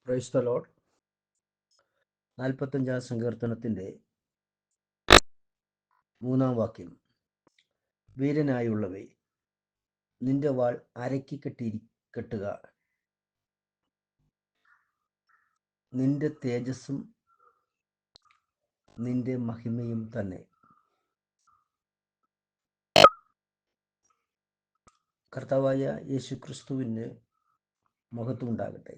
Praise the Lord. 45 സങ്കീർത്തനത്തിൻ്റെ 3 വാക്യം. വീരനായുള്ളവേ, നിന്റെ വാൾ അരക്കി കെട്ടുക, നിന്റെ തേജസ്സും നിന്റെ മഹിമയും തന്നെ. കർത്താവായ യേശുക്രിസ്തുവിന് മഹത്വം ഉണ്ടാകട്ടെ.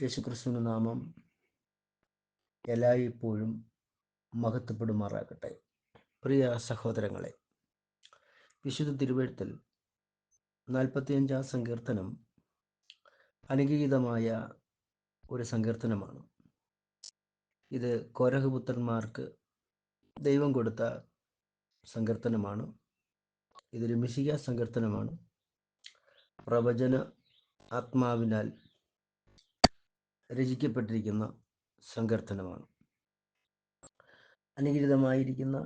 യേശുക്രിസ്തുവിൻ്റെ നാമം എല്ലായ്പ്പോഴും മഹത്വപ്പെടുമാറാകട്ടെ. പ്രിയ സഹോദരങ്ങളെ, വിശുദ്ധ തിരുവെഴുത്തിൽ 45 സങ്കീർത്തനം അനുഗ്രഹീതമായ ഒരു സങ്കീർത്തനമാണ്. ഇത് കോരഹ് പുത്രന്മാർക്ക് ദൈവം കൊടുത്ത സങ്കീർത്തനമാണ്. ഇതൊരു മിശിഹ സങ്കീർത്തനമാണ്. പ്രവചന ആത്മാവിനാൽ രചിക്കപ്പെട്ടിരിക്കുന്ന സങ്കീർത്തനമാണ്. അനുഗ്രഹീതമായിരിക്കുന്ന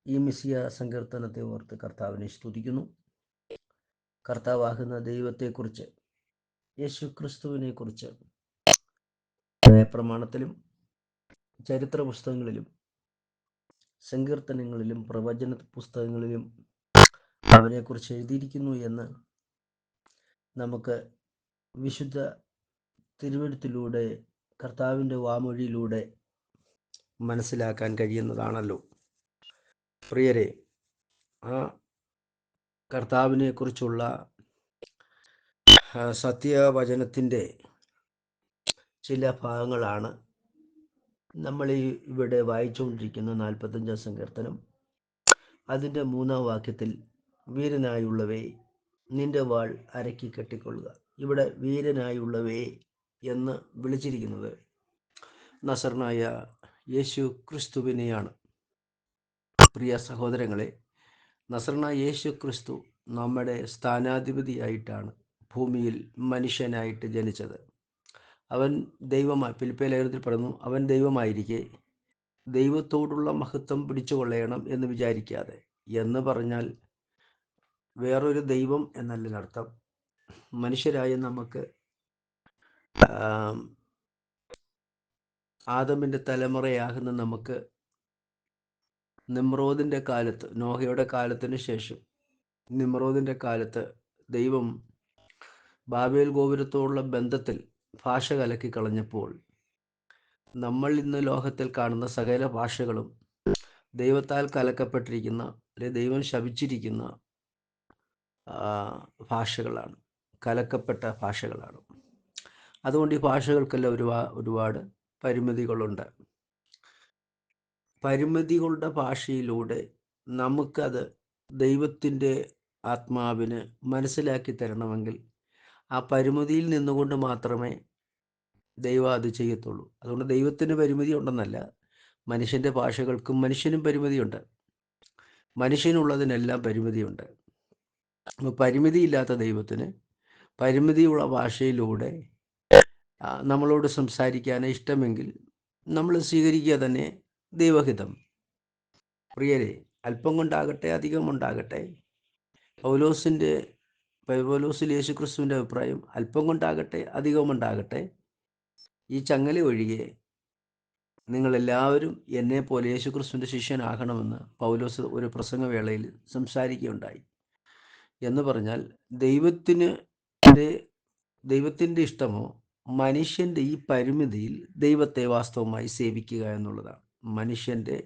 ഈ മിശിഹ സങ്കീർത്തനത്തെ ഓർത്ത് കർത്താവിനെ സ്തുതിക്കുന്നു. കർത്താവാകുന്ന ദൈവത്തെക്കുറിച്ച്, യേശു ക്രിസ്തുവിനെ കുറിച്ച് പ്രമാണത്തിലും ചരിത്ര പുസ്തകങ്ങളിലും സങ്കീർത്തനങ്ങളിലും പ്രവചന പുസ്തകങ്ങളിലും അവനെക്കുറിച്ച് എഴുതിയിരിക്കുന്നു എന്ന് നമുക്ക് വിശുദ്ധ തിരുവെഴുത്തിലൂടെ, കർത്താവിൻ്റെ വാമൊഴിയിലൂടെ മനസ്സിലാക്കാൻ കഴിയുന്നതാണല്ലോ. പ്രിയരെ, ആ കർത്താവിനെ കുറിച്ചുള്ള സത്യവചനത്തിൻ്റെ ചില ഭാഗങ്ങളാണ് നമ്മൾ ഇവിടെ വായിച്ചുകൊണ്ടിരിക്കുന്ന 45 സങ്കീർത്തനം. അതിൻ്റെ 3 വാക്യത്തിൽ വീരനായുള്ളവേ, നിന്റെ വാൾ അരക്കി കെട്ടിക്കൊള്ളുക. ഇവിടെ വീരനായുള്ളവേ എന്ന് വിളിച്ചിരിക്കുന്നത് നസറനായ യേശു ക്രിസ്തുവിനെയാണ്. പ്രിയ സഹോദരങ്ങളെ, നസറനായ യേശു ക്രിസ്തു നമ്മുടെ സ്ഥാനാധിപതിയായിട്ടാണ് ഭൂമിയിൽ മനുഷ്യനായിട്ട് ജനിച്ചത്. അവൻ ദൈവമായി, ഫിലിപ്പിയ ലേഖനത്തിൽ പറയുന്നു, അവൻ ദൈവമായിരിക്കെ ദൈവത്തോടുള്ള മഹത്വം പിടിച്ചുകൊള്ളണം എന്ന് വിചാരിക്കാതെ. എന്ന് പറഞ്ഞാൽ വേറൊരു ദൈവം എന്നല്ല അർത്ഥം. മനുഷ്യരായ നമുക്ക്, ആദമിൻ്റെ തലമുറയാകുന്ന നമുക്ക്, നിമ്രോദിൻ്റെ കാലത്ത്, നോഹയുടെ കാലത്തിന് ശേഷം നിമ്രോദിൻ്റെ കാലത്ത് ദൈവം ബാബേൽ ഗോപുരത്തോടുള്ള ബന്ധത്തിൽ ഭാഷ കലക്കി കളഞ്ഞപ്പോൾ നമ്മൾ ഇന്ന് ലോകത്തിൽ കാണുന്ന സകല ഭാഷകളും ദൈവത്താൽ കലക്കപ്പെട്ടിരിക്കുന്ന, അല്ലെങ്കിൽ ദൈവം ശപിച്ചിരിക്കുന്ന ഭാഷകളാണ്, കലക്കപ്പെട്ട ഭാഷകളാണ്. അതുകൊണ്ട് ഈ ഭാഷകൾക്കെല്ലാം ഒരുപാട് പരിമിതികളുണ്ട്. പരിമിതികളുടെ ഭാഷയിലൂടെ നമുക്കത് ദൈവത്തിൻ്റെ ആത്മാവിന് മനസ്സിലാക്കി തരണമെങ്കിൽ ആ പരിമിതിയിൽ നിന്നുകൊണ്ട് മാത്രമേ ദൈവം അത് ചെയ്യത്തുള്ളൂ. അതുകൊണ്ട് ദൈവത്തിന് പരിമിതി ഉണ്ടെന്നല്ല, മനുഷ്യൻ്റെ ഭാഷകൾക്കും മനുഷ്യനും പരിമിതിയുണ്ട്. മനുഷ്യനുള്ളതിനെല്ലാം പരിമിതിയുണ്ട്. അപ്പോൾ പരിമിതിയില്ലാത്ത ദൈവത്തിന് പരിമിതിയുള്ള ഭാഷയിലൂടെ നമ്മളോട് സംസാരിക്കാൻ ഇഷ്ടമെങ്കിൽ നമ്മൾ സ്വീകരിക്കുക തന്നെ ദൈവഹിതം. പ്രിയരെ, അല്പം കൊണ്ടാകട്ടെ അധികം ഉണ്ടാകട്ടെ, പൗലോസിൽ യേശുക്രിസ്തുവിൻ്റെ അഭിപ്രായം അല്പം കൊണ്ടാകട്ടെ അധികം ഉണ്ടാകട്ടെ, ഈ ചങ്ങല ഒഴികെ നിങ്ങളെല്ലാവരും എന്നെ പോലെ യേശുക്രിസ്തുവിൻ്റെ ശിഷ്യനാകണമെന്ന് പൗലോസ് ഒരു പ്രസംഗവേളയിൽ സംസാരിക്കുകയുണ്ടായി. എന്ന് പറഞ്ഞാൽ ദൈവത്തിൻ്റെ ഇഷ്ടമോ മനുഷ്യൻ്റെ ഈ പരിമിതിയിൽ ദൈവത്തെ വാസ്തവമായി സേവിക്കുക എന്നുള്ളതാണ്. മനുഷ്യൻ്റെ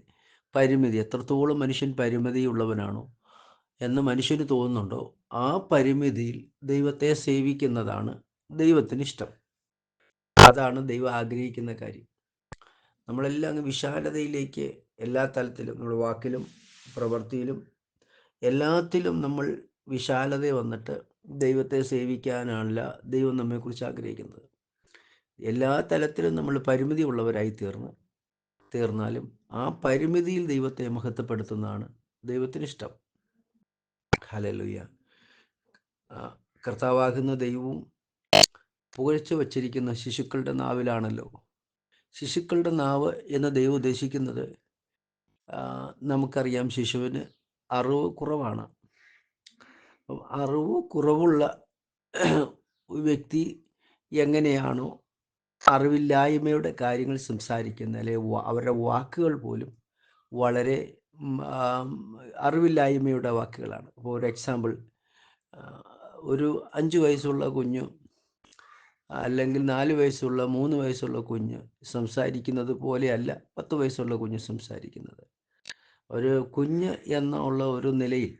പരിമിതി, എത്രത്തോളം മനുഷ്യൻ പരിമിതിയുള്ളവനാണോ എന്ന് മനുഷ്യന് തോന്നുന്നുണ്ടോ, ആ പരിമിതിയിൽ ദൈവത്തെ സേവിക്കുന്നതാണ് ദൈവത്തിന് ഇഷ്ടം. അതാണ് ദൈവം ആഗ്രഹിക്കുന്ന കാര്യം. നമ്മളെല്ലാം അങ്ങ് വിശാലതയിലേക്ക് എല്ലാ തലത്തിലും, നമ്മുടെ വാക്കിലും പ്രവൃത്തിയിലും എല്ലാത്തിലും നമ്മൾ വിശാലത വന്നിട്ട് ദൈവത്തെ സേവിക്കാനല്ല ദൈവം നമ്മെക്കുറിച്ച് ആഗ്രഹിക്കുന്നത്. എല്ലാ തലത്തിലും നമ്മൾ പരിമിതി ഉള്ളവരായി തീർന്നാലും ആ പരിമിതിയിൽ ദൈവത്തെ മഹത്വപ്പെടുത്തുന്നതാണ് ദൈവത്തിനിഷ്ടം. ഹല്ലേലൂയ. കർത്താവാകുന്ന ദൈവവും പുകഴ്ച വച്ചിരിക്കുന്ന ശിശുക്കളുടെ നാവിലാണല്ലോ. ശിശുക്കളുടെ നാവ് എന്ന് ദൈവം ഉദ്ദേശിക്കുന്നത്, നമുക്കറിയാം ശിശുവിന് അറിവ് കുറവാണ്. അറിവ് കുറവുള്ള വ്യക്തി എങ്ങനെയാണോ അറിവില്ലായ്മയുടെ കാര്യങ്ങൾ സംസാരിക്കുന്നത്, അല്ലെങ്കിൽ അവരുടെ വാക്കുകൾ പോലും വളരെ അറിവില്ലായ്മയുടെ വാക്കുകളാണ്. ഇപ്പോൾ ഒരു എക്സാമ്പിൾ, ഒരു 5 വയസ്സുള്ള കുഞ്ഞ് അല്ലെങ്കിൽ 4 വയസ്സുള്ള 3 വയസ്സുള്ള കുഞ്ഞ് സംസാരിക്കുന്നത് പോലെയല്ല 10 വയസ്സുള്ള കുഞ്ഞ് സംസാരിക്കുന്നത്. ഒരു കുഞ്ഞ് എന്നുള്ള ഒരു നിലയിൽ,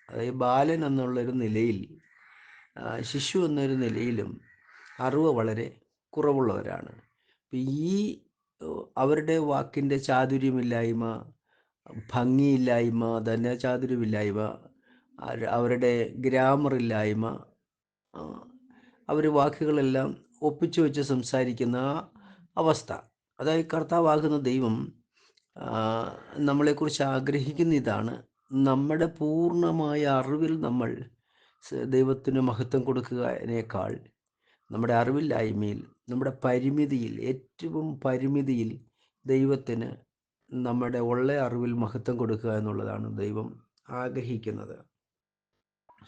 അതായത് ബാലൻ എന്നുള്ളൊരു നിലയിൽ, ശിശു എന്നൊരു നിലയിലും അറിവ് വളരെ കുറവുള്ളവരാണ്. ഈ അവരുടെ വാക്കിൻ്റെ ചാതുര്യമില്ലായ്മ, ഭംഗിയില്ലായ്മ, തന്നെ ചാതുര്യമില്ലായ്മ, അവരുടെ ഗ്രാമറില്ലായ്മ, അവർ വാക്കുകളെല്ലാം ഒപ്പിച്ചു വെച്ച് സംസാരിക്കുന്ന അവസ്ഥ. അതായത് കർത്താവാകുന്ന ദൈവം നമ്മളെക്കുറിച്ച് ആഗ്രഹിക്കുന്ന ഇതാണ്: നമ്മുടെ പൂർണ്ണമായ അറിവിൽ നമ്മൾ ദൈവത്തിന് മഹത്വം കൊടുക്കുന്നതിനേക്കാൾ നമ്മുടെ അറിവില്ലായ്മയിൽ, നമ്മുടെ പരിമിതിയിൽ, ഏറ്റവും പരിമിതിയിൽ ദൈവത്തിന് നമ്മുടെ ഉള്ള അറിവിൽ മഹത്വം കൊടുക്കുക എന്നുള്ളതാണ് ദൈവം ആഗ്രഹിക്കുന്നത്.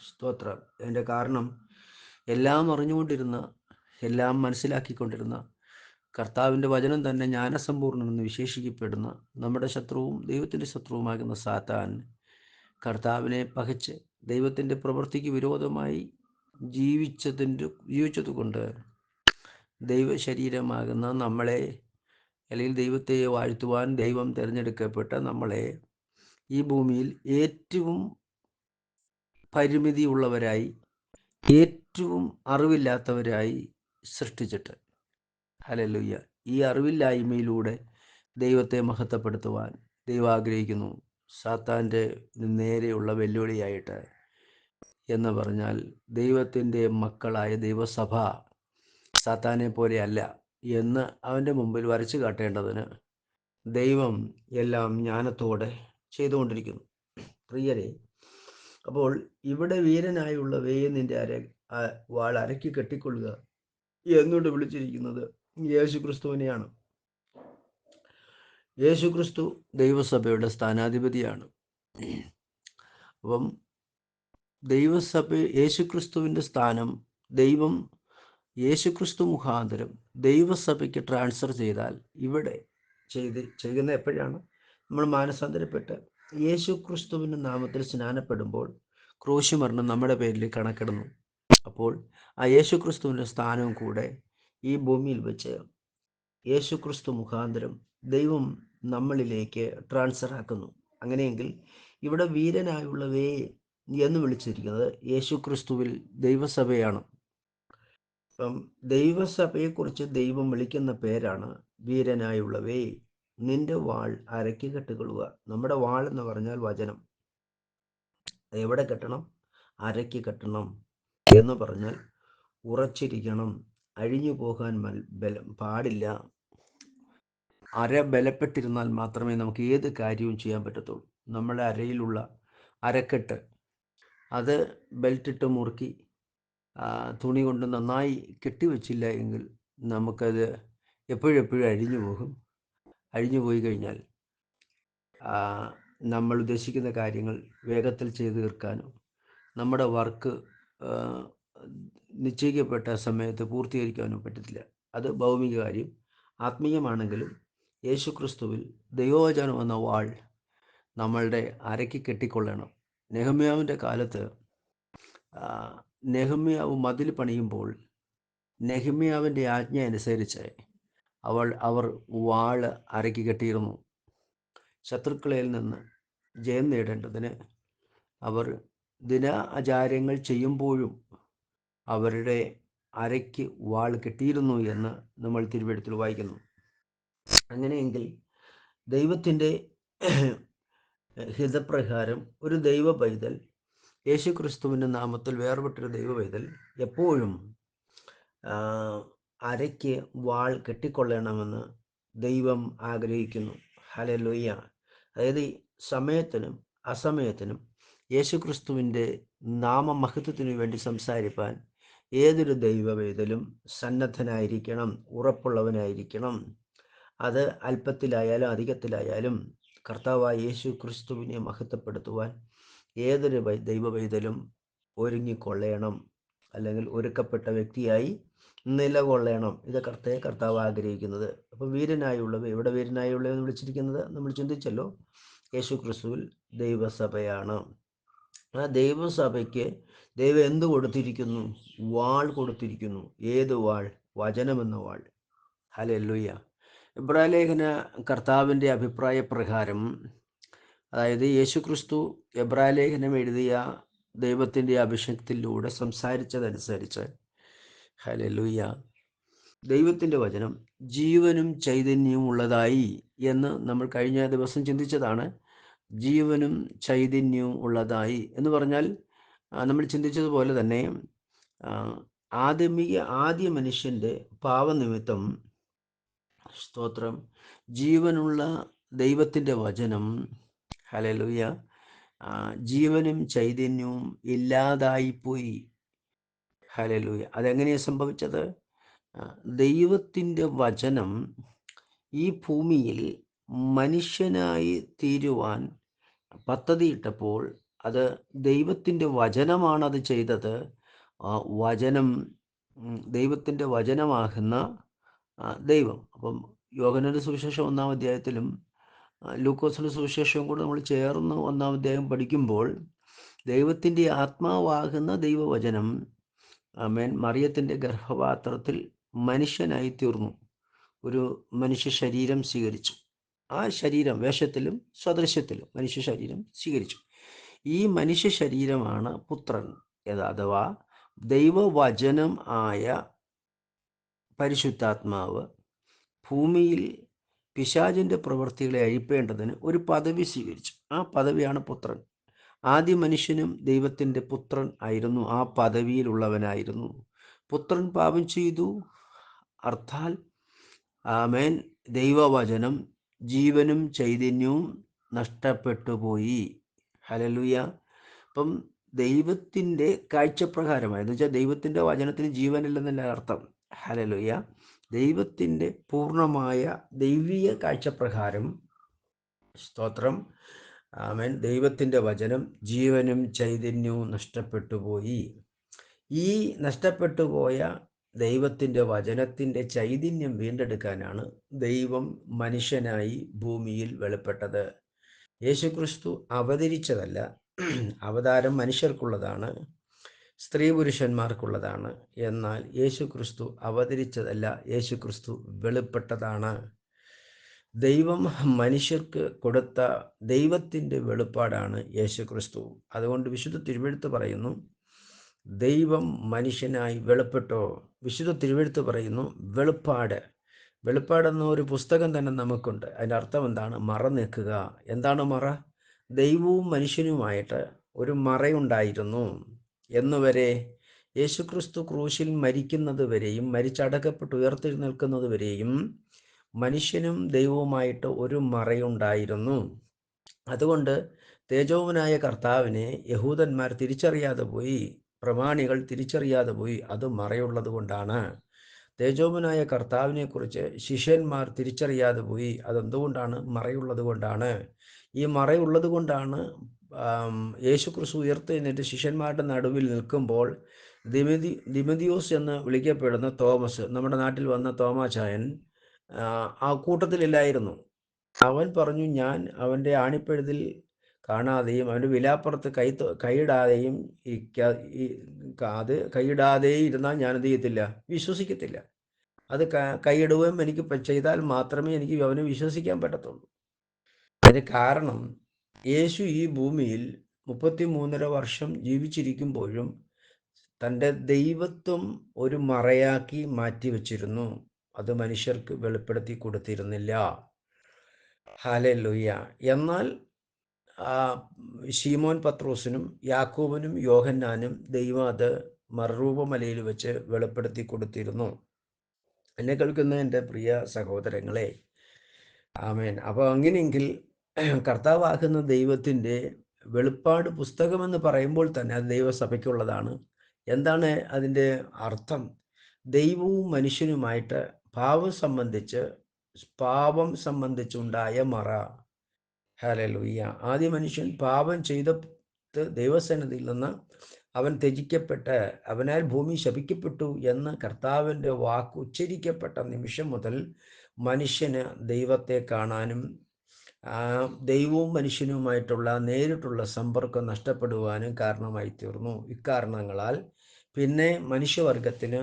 സ്തോത്രം. അതിൻ്റെ കാരണം, എല്ലാം അറിഞ്ഞുകൊണ്ടിരുന്ന, എല്ലാം മനസ്സിലാക്കിക്കൊണ്ടിരുന്ന, കർത്താവിൻ്റെ വചനം തന്നെ ജ്ഞാനസമ്പൂർണ്ണമെന്ന് വിശേഷിക്കപ്പെടുന്ന നമ്മുടെ ശത്രുവും ദൈവത്തിൻ്റെ ശത്രുവുമാകുന്ന സാത്താൻ കർത്താവിനെ പകച്ച് ദൈവത്തിൻ്റെ പ്രവൃത്തിക്ക് വിരോധമായി ജീവിച്ചതുകൊണ്ട് ദൈവശരീരമാകുന്ന നമ്മളെ, അല്ലെങ്കിൽ ദൈവത്തെ വാഴ്ത്തുവാൻ ദൈവം തിരഞ്ഞെടുക്കപ്പെട്ട നമ്മളെ ഈ ഭൂമിയിൽ ഏറ്റവും പരിമിതിയുള്ളവരായി, ഏറ്റവും അറിവില്ലാത്തവരായി സൃഷ്ടിച്ചിട്ട്, ഹല്ലേലൂയ, ഈ അറിവില്ലായ്മയിലൂടെ ദൈവത്തെ മഹത്വപ്പെടുത്തുവാൻ ദൈവം ആഗ്രഹിക്കുന്നു. സാത്താൻ്റെ നേരെയുള്ള വെല്ലുവിളിയായിട്ട് എന്ന് പറഞ്ഞാൽ, ദൈവത്തിൻ്റെ മക്കളായ ദൈവസഭ സാത്താനെ പോലെയല്ല എന്ന് അവൻ്റെ മുമ്പിൽ വരച്ചു കാട്ടേണ്ടതിന് ദൈവം എല്ലാം ജ്ഞാനത്തോടെ ചെയ്തുകൊണ്ടിരിക്കുന്നു. പ്രിയരെ, അപ്പോൾ ഇവിടെ വീരനായുള്ളവയെ നിന്റെ വാൾ അരക്കി കെട്ടിക്കൊള്ളുക എന്നുകൊണ്ട് വിളിച്ചിരിക്കുന്നത് യേശുക്രിസ്തുവിനെയാണ്. യേശുക്രിസ്തു ദൈവസഭയുടെ സ്ഥാനാധിപതിയാണ്. അപ്പം ദൈവസഭ, യേശുക്രിസ്തുവിൻ്റെ സ്ഥാനം ദൈവം യേശുക്രിസ്തു മുഖാന്തരം ദൈവസഭയ്ക്ക് ട്രാൻസ്ഫർ ചെയ്താൽ, ഇവിടെ ചെയ്യുന്ന എപ്പോഴാണ്? നമ്മൾ മാനസാന്തരപ്പെട്ട് യേശുക്രിസ്തുവിൻ്റെ നാമത്തിൽ സ്നാനപ്പെടുമ്പോൾ ക്രൂശുമരണം നമ്മുടെ പേരിൽ കണക്കിടുന്നു. അപ്പോൾ ആ യേശുക്രിസ്തുവിൻ്റെ സ്ഥാനവും കൂടെ ഈ ഭൂമിയിൽ വെച്ച് യേശുക്രിസ്തു മുഖാന്തരം ദൈവം നമ്മളിലേക്ക് ട്രാൻസ്ഫർ ആക്കുന്നു. അങ്ങനെയെങ്കിൽ ഇവിടെ വീരനായുള്ളവയെ എന്ന് വിളിച്ചിരിക്കുന്നത് യേശുക്രിസ്തുവിൽ ദൈവസഭയാണ്. അപ്പം ദൈവസഭയെക്കുറിച്ച് ദൈവം വിളിക്കുന്ന പേരാണ് വീരനായുള്ളവേ, നിന്റെ വാൾ അരക്കി കെട്ടുകൊള്ളുക. നമ്മുടെ വാൾ എന്ന് പറഞ്ഞാൽ വചനം. എവിടെ കെട്ടണം? അരക്കി കെട്ടണം എന്ന് പറഞ്ഞാൽ ഉറച്ചിരിക്കണം, അഴിഞ്ഞു പോകാൻ പാടില്ല. അര ബലപ്പെട്ടിരുന്നാൽ മാത്രമേ നമുക്ക് ഏത് കാര്യവും ചെയ്യാൻ പറ്റത്തുള്ളൂ. നമ്മുടെ അരയിലുള്ള അരക്കെട്ട്, അത് ബെൽറ്റിട്ട് മുറുക്കി തുണി കൊണ്ട് നന്നായി കെട്ടിവെച്ചില്ല എങ്കിൽ നമുക്കത് എപ്പോഴും അഴിഞ്ഞു പോകും. അഴിഞ്ഞു പോയി കഴിഞ്ഞാൽ നമ്മൾ ഉദ്ദേശിക്കുന്ന കാര്യങ്ങൾ വേഗത്തിൽ ചെയ്തു തീർക്കാനും നമ്മുടെ വർക്ക് നിശ്ചയിക്കപ്പെട്ട സമയത്ത് പൂർത്തീകരിക്കാനും പറ്റത്തില്ല. അത് ഭൗമിക കാര്യം. ആത്മീയമാണെങ്കിലും യേശുക്രിസ്തുവിൽ ദൈവവചനം എന്ന വാൾ നമ്മളുടെ അരയ്ക്ക് കെട്ടിക്കൊള്ളണം. നെഹമ്യാവിൻ്റെ കാലത്ത് നെഹമ്യാവ് മതിൽ പണിയുമ്പോൾ നെഹമ്യാവിൻ്റെ ആജ്ഞ അനുസരിച്ച് അവർ വാള് അരയ്ക്ക് കെട്ടിയിരുന്നു. ശത്രുക്കളിൽ നിന്ന് ജയം നേടേണ്ടതിന് അവർ ദിനാചാരങ്ങൾ ചെയ്യുമ്പോഴും അവരുടെ അരയ്ക്ക് വാൾ കെട്ടിയിരുന്നു എന്ന് നമ്മൾ തിരുവെഴുത്തിൽ വായിക്കുന്നു. അങ്ങനെയെങ്കിൽ ദൈവത്തിൻ്റെ ഹിതപ്രകാരം ഒരു ദൈവ പൈതൽ, യേശുക്രിസ്തുവിൻ്റെ നാമത്തിൽ വേർപെട്ടൊരു ദൈവ പൈതൽ എപ്പോഴും അരയ്ക്ക് വാൾ കെട്ടിക്കൊള്ളണമെന്ന് ദൈവം ആഗ്രഹിക്കുന്നു. ഹല്ലേലൂയ. അതായത് സമയത്തിനും അസമയത്തിനും യേശുക്രിസ്തുവിൻ്റെ നാമമഹത്വത്തിനു വേണ്ടി സംസാരിപ്പാൻ ഏതൊരു ദൈവവേദലും സന്നദ്ധനായിരിക്കണം, ഉറപ്പുള്ളവനായിരിക്കണം. അത് അല്പത്തിലായാലും അധികത്തിലായാലും കർത്താവായ യേശു ക്രിസ്തുവിനെ മഹത്വപ്പെടുത്തുവാൻ ഏതൊരു ദൈവവേദലും ഒരുങ്ങിക്കൊള്ളണം, അല്ലെങ്കിൽ ഒരുക്കപ്പെട്ട വ്യക്തിയായി നിലകൊള്ളണം. ഇത് കർത്താവ് ആഗ്രഹിക്കുന്നത്. അപ്പോൾ വീരനായുള്ളവ, എവിടെ വീരനായുള്ളവ എന്ന് വിളിച്ചിരിക്കുന്നത് നമ്മൾ ചിന്തിച്ചല്ലോ, യേശു ക്രിസ്തുവിൽ ദൈവസഭയാണ്. ആ ദൈവസഭയ്ക്ക് ദൈവം എന്ത് കൊടുത്തിരിക്കുന്നു? വാൾ കൊടുത്തിരിക്കുന്നു. ഏത് വാൾ? വചനമെന്ന വാൾ. ഹല്ലേലൂയ. എബ്രായലേഖന കർത്താവിൻ്റെ അഭിപ്രായ പ്രകാരം, അതായത് യേശുക്രിസ്തു എബ്രായലേഖനം എഴുതിയ ദൈവത്തിൻ്റെ അഭിഷേകത്തിലൂടെ സംസാരിച്ചതനുസരിച്ച്, ഹല്ലേലൂയ, ദൈവത്തിൻ്റെ വചനം ജീവനും ചൈതന്യവും ഉള്ളതായി എന്ന് നമ്മൾ കഴിഞ്ഞ ദിവസം ചിന്തിച്ചതാണ്. ജീവനും ചൈതന്യവും ഉള്ളതായി എന്ന് പറഞ്ഞാൽ നമ്മൾ ചിന്തിച്ചതുപോലെ തന്നെ ആദ്യ മനുഷ്യൻ്റെ പാപനിമിത്തം, സ്തോത്രം, ജീവനുള്ള ദൈവത്തിൻ്റെ വചനം, ഹല്ലേലൂയ, ജീവനും ചൈതന്യവും ഇല്ലാതായിപ്പോയി. ഹല്ലേലൂയ. അതെങ്ങനെയാണ് സംഭവിച്ചത്? ദൈവത്തിൻ്റെ വചനം ഈ ഭൂമിയിൽ മനുഷ്യനായി തീരുവാൻ പദ്ധതിയിട്ടപ്പോൾ അത് ദൈവത്തിൻ്റെ വചനമാണത് ചെയ്തത്. ആ വചനം, ദൈവത്തിൻ്റെ വചനമാകുന്ന ദൈവം. അപ്പം യോഹന്നാന്റെ സുവിശേഷം 1-ാം അധ്യായത്തിലും ലൂക്കോസിൻ്റെ സുവിശേഷവും കൂടെ നമ്മൾ ചേർന്ന് 1-ാം അധ്യായം പഠിക്കുമ്പോൾ, ദൈവത്തിൻ്റെ ആത്മാവാകുന്ന ദൈവവചനം, ആമേൻ, മറിയത്തിൻ്റെ ഗർഭപാത്രത്തിൽ മനുഷ്യനായി തീർന്നു. ഒരു മനുഷ്യ ശരീരം സ്വീകരിച്ചു. ആ ശരീരം വേഷത്തിലും സദൃശ്യത്തിലും മനുഷ്യ ശരീരം സ്വീകരിച്ചു. ഈ മനുഷ്യ ശരീരമാണ് പുത്രൻ, അഥവാ ദൈവവചനം ആയ പരിശുദ്ധാത്മാവ് ഭൂമിയിൽ പിശാചിൻ്റെ പ്രവൃത്തികളെ അഴിപ്പേണ്ടതിന് ഒരു പദവി സ്വീകരിച്ചു. ആ പദവിയാണ് പുത്രൻ. ആദ്യ മനുഷ്യനും ദൈവത്തിൻ്റെ പുത്രൻ ആയിരുന്നു, ആ പദവിയിലുള്ളവനായിരുന്നു. പുത്രൻ പാപം ചെയ്തു, അർത്ഥാൽ, ആമേൻ, ദൈവവചനം ജീവനും ചൈതന്യവും നഷ്ടപ്പെട്ടുപോയി. ഹല്ലേലൂയ. അപ്പം ദൈവത്തിൻ്റെ കാഴ്ചപ്രകാരമായി, എന്ന് വെച്ചാൽ ദൈവത്തിൻ്റെ വചനത്തിന് ജീവനില്ലെന്നല്ല അർത്ഥം. ഹല്ലേലൂയ. ദൈവത്തിൻ്റെ പൂർണ്ണമായ ദൈവീയ കാഴ്ചപ്രകാരം, സ്തോത്രം, ആമേൻ, ദൈവത്തിൻ്റെ വചനം ജീവനും ചൈതന്യവും നഷ്ടപ്പെട്ടുപോയി. ഈ നഷ്ടപ്പെട്ടുപോയ ദൈവത്തിൻ്റെ വചനത്തിൻ്റെ ചൈതന്യം വീണ്ടെടുക്കാനാണ് ദൈവം മനുഷ്യനായി ഭൂമിയിൽ വെളിപ്പെട്ടത്. യേശുക്രിസ്തു അവതരിച്ചതല്ല. അവതാരം മനുഷ്യർക്കുള്ളതാണ്, സ്ത്രീ പുരുഷന്മാർക്കുള്ളതാണ്. എന്നാൽ യേശുക്രിസ്തു അവതരിച്ചതല്ല, യേശുക്രിസ്തു വെളിപ്പെട്ടതാണ്. ദൈവം മനുഷ്യർക്ക് കൊടുത്ത ദൈവത്തിൻ്റെ വെളിപ്പാടാണ് യേശുക്രിസ്തു. അതുകൊണ്ട് വിശുദ്ധ തിരുവെഴുത്ത് പറയുന്നു, ദൈവം മനുഷ്യനായി വെളിപ്പെട്ടോ. വിശുദ്ധ തിരുവെഴുത്ത് പറയുന്നു, വെളിപ്പാടെന്ന ഒരു പുസ്തകം തന്നെ നമുക്കുണ്ട്. അതിൻ്റെ അർത്ഥം എന്താണ്? മറ നീക്കുക. എന്താണ് മറ? ദൈവവും മനുഷ്യനുമായിട്ട് ഒരു മറയുണ്ടായിരുന്നു എന്നുവരെ. യേശുക്രിസ്തു ക്രൂശിൽ മരിക്കുന്നത് വരെയും മരിച്ചടക്കപ്പെട്ട് ഉയർത്തെഴുന്നേൽക്കുന്നത് വരെയും മനുഷ്യനും ദൈവവുമായിട്ട് ഒരു മറയുണ്ടായിരുന്നു. അതുകൊണ്ട് തേജോവനായ കർത്താവിനെ യഹൂദന്മാർ തിരിച്ചറിയാതെ പോയി, പ്രമാണികൾ തിരിച്ചറിയാതെ പോയി. അത് മറയുള്ളത് കൊണ്ടാണ്. തേജോവനായ കർത്താവിനെക്കുറിച്ച് ശിഷ്യന്മാർ തിരിച്ചറിയാതെ പോയി. അതെന്തുകൊണ്ടാണ്? മറയുള്ളത് കൊണ്ടാണ്. ഈ മറയുള്ളത് കൊണ്ടാണ് യേശുക്രിസ്തു ഉയർത്തെഴുന്നേറ്റ് ശിഷ്യന്മാരുടെ നടുവിൽ നിൽക്കുമ്പോൾ ദിമതിയോസ് എന്ന് വിളിക്കപ്പെടുന്ന തോമസ്, നമ്മുടെ നാട്ടിൽ വന്ന തോമാചായൻ, ആ കൂട്ടത്തിലില്ലായിരുന്നു. അവൻ പറഞ്ഞു, ഞാൻ അവൻ്റെ ആണിപ്പഴുതിൽ കാണാതെയും അവൻ്റെ വിലാപ്പുറത്ത് കൈയിടാതെയും അത് കൈയിടാതെയും ഇരുന്നാൽ ഞാനെന്ത് ചെയ്യത്തില്ല? വിശ്വസിക്കത്തില്ല. അത് കൈയിടുകയും എനിക്ക് ചെയ്താൽ മാത്രമേ എനിക്ക് അവനെ വിശ്വസിക്കാൻ പറ്റത്തുള്ളൂ. അതിന് കാരണം, യേശു ഈ ഭൂമിയിൽ 33.5 വർഷം ജീവിച്ചിരിക്കുമ്പോഴും തൻ്റെ ദൈവത്വം ഒരു മറയാക്കി മാറ്റി വച്ചിരുന്നു. അത് മനുഷ്യർക്ക് വെളിപ്പെടുത്തി കൊടുത്തിരുന്നില്ല. ഹല്ലേലൂയ. എന്നാൽ ശീമോൻ പത്രോസിനും യാക്കോബിനും യോഹന്നാനും ദൈവം അത് മറുരൂപമലയിൽ വെച്ച് വെളിപ്പെടുത്തി കൊടുത്തിരുന്നു. എന്നെ കേൾക്കുന്ന എൻ്റെ പ്രിയ സഹോദരങ്ങളെ, ആമേൻ. അപ്പോൾ അങ്ങനെയെങ്കിൽ കർത്താവാകുന്ന ദൈവത്തിൻ്റെ വെളിപ്പാട് പുസ്തകമെന്ന് പറയുമ്പോൾ തന്നെ അത് ദൈവസഭയ്ക്കുള്ളതാണ്. എന്താണ് അതിൻ്റെ അർത്ഥം? ദൈവവും മനുഷ്യനുമായിട്ട് പാപം സംബന്ധിച്ചുണ്ടായ മറ. ഹല്ലേലൂയ. ആദ്യ മനുഷ്യൻ പാപം ചെയ്തിട്ട് ദൈവസന്നിധിയിൽ നിന്ന് അവൻ ത്യജിക്കപ്പെട്ട് അവനാൽ ഭൂമി ശപിക്കപ്പെട്ടു എന്ന് കർത്താവിൻ്റെ വാക്ക് ഉച്ചരിക്കപ്പെട്ട നിമിഷം മുതൽ മനുഷ്യന് ദൈവത്തെ കാണാനും ദൈവവും മനുഷ്യനുമായിട്ടുള്ള നേരിട്ടുള്ള സമ്പർക്കം നഷ്ടപ്പെടുവാനും കാരണമായി തീർന്നു. ഇക്കാരണങ്ങളാൽ പിന്നെ മനുഷ്യവർഗത്തിന്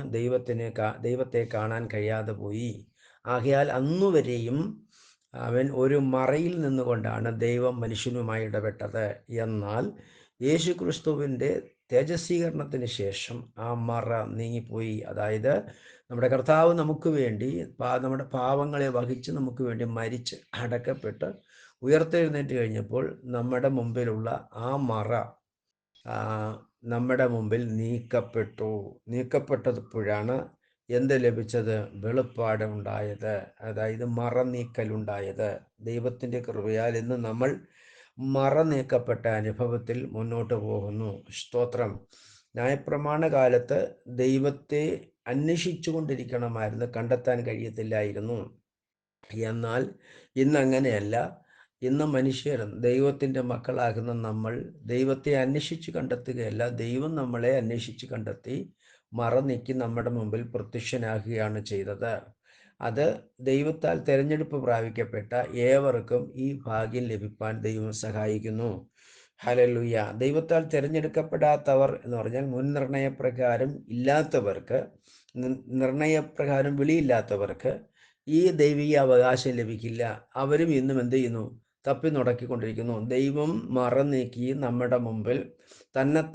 ദൈവത്തെ കാണാൻ കഴിയാതെ പോയി. ആകയാൽ അന്നുവരെയും അവൻ ഒരു മറയിൽ നിന്നുകൊണ്ടാണ് ദൈവം മനുഷ്യനുമായി ഇടപെട്ടത്. എന്നാൽ യേശു ക്രിസ്തുവിൻ്റെ തേജസ്വീകരണത്തിന് ശേഷം ആ മറ നീങ്ങിപ്പോയി. അതായത് നമ്മുടെ കർത്താവ് നമുക്ക് വേണ്ടി നമ്മുടെ പാവങ്ങളെ വഹിച്ച് നമുക്ക് വേണ്ടി മരിച്ച് അടക്കപ്പെട്ട് ഉയർത്തെഴുന്നേറ്റ് കഴിഞ്ഞപ്പോൾ നമ്മുടെ മുമ്പിലുള്ള ആ മറ നമ്മുടെ മുമ്പിൽ നീക്കപ്പെട്ടപ്പോഴാണ് എന്ത് ലഭിച്ചത്? വെളിപ്പാട് ഉണ്ടായത്. അതായത് മറ നീക്കലുണ്ടായത്. ദൈവത്തിൻ്റെ കൃപയാൽ ഇന്ന് നമ്മൾ മറ നീക്കപ്പെട്ട അനുഭവത്തിൽ മുന്നോട്ട് പോകുന്നു. സ്തോത്രം. ന്യായപ്രമാണ കാലത്ത് ദൈവത്തെ അന്വേഷിച്ചു കൊണ്ടിരിക്കണമായിരുന്നു, കണ്ടെത്താൻ കഴിയത്തില്ലായിരുന്നു. എന്നാൽ ഇന്നങ്ങനെയല്ല. ഇന്ന് മനുഷ്യർ, ദൈവത്തിൻ്റെ മക്കളാകുന്ന നമ്മൾ ദൈവത്തെ അന്വേഷിച്ച് കണ്ടെത്തുകയല്ല, ദൈവം നമ്മളെ അന്വേഷിച്ച് കണ്ടെത്തി മറ നീക്കി നമ്മുടെ മുമ്പിൽ പ്രത്യക്ഷനാകുകയാണ് ചെയ്തത്. അത് ദൈവത്താൽ തിരഞ്ഞെടുപ്പ് പ്രാപിക്കപ്പെട്ട ഏവർക്കും ഈ ഭാഗ്യം ലഭിപ്പാൻ ദൈവം സഹായിക്കുന്നു. ഹല്ലേലൂയ. ദൈവത്താൽ തിരഞ്ഞെടുക്കപ്പെടാത്തവർ എന്ന് പറഞ്ഞാൽ മുൻനിർണയപ്രകാരം ഇല്ലാത്തവർക്ക്, നിർണയപ്രകാരം വിളിയില്ലാത്തവർക്ക് ഈ ദൈവിക അവകാശം ലഭിക്കില്ല. അവരും ഇന്നും എന്ത് ചെയ്യുന്നു? തപ്പി നടക്കിക്കൊണ്ടിരിക്കുന്നു. ദൈവം മറ നീക്കി നമ്മുടെ മുമ്പിൽ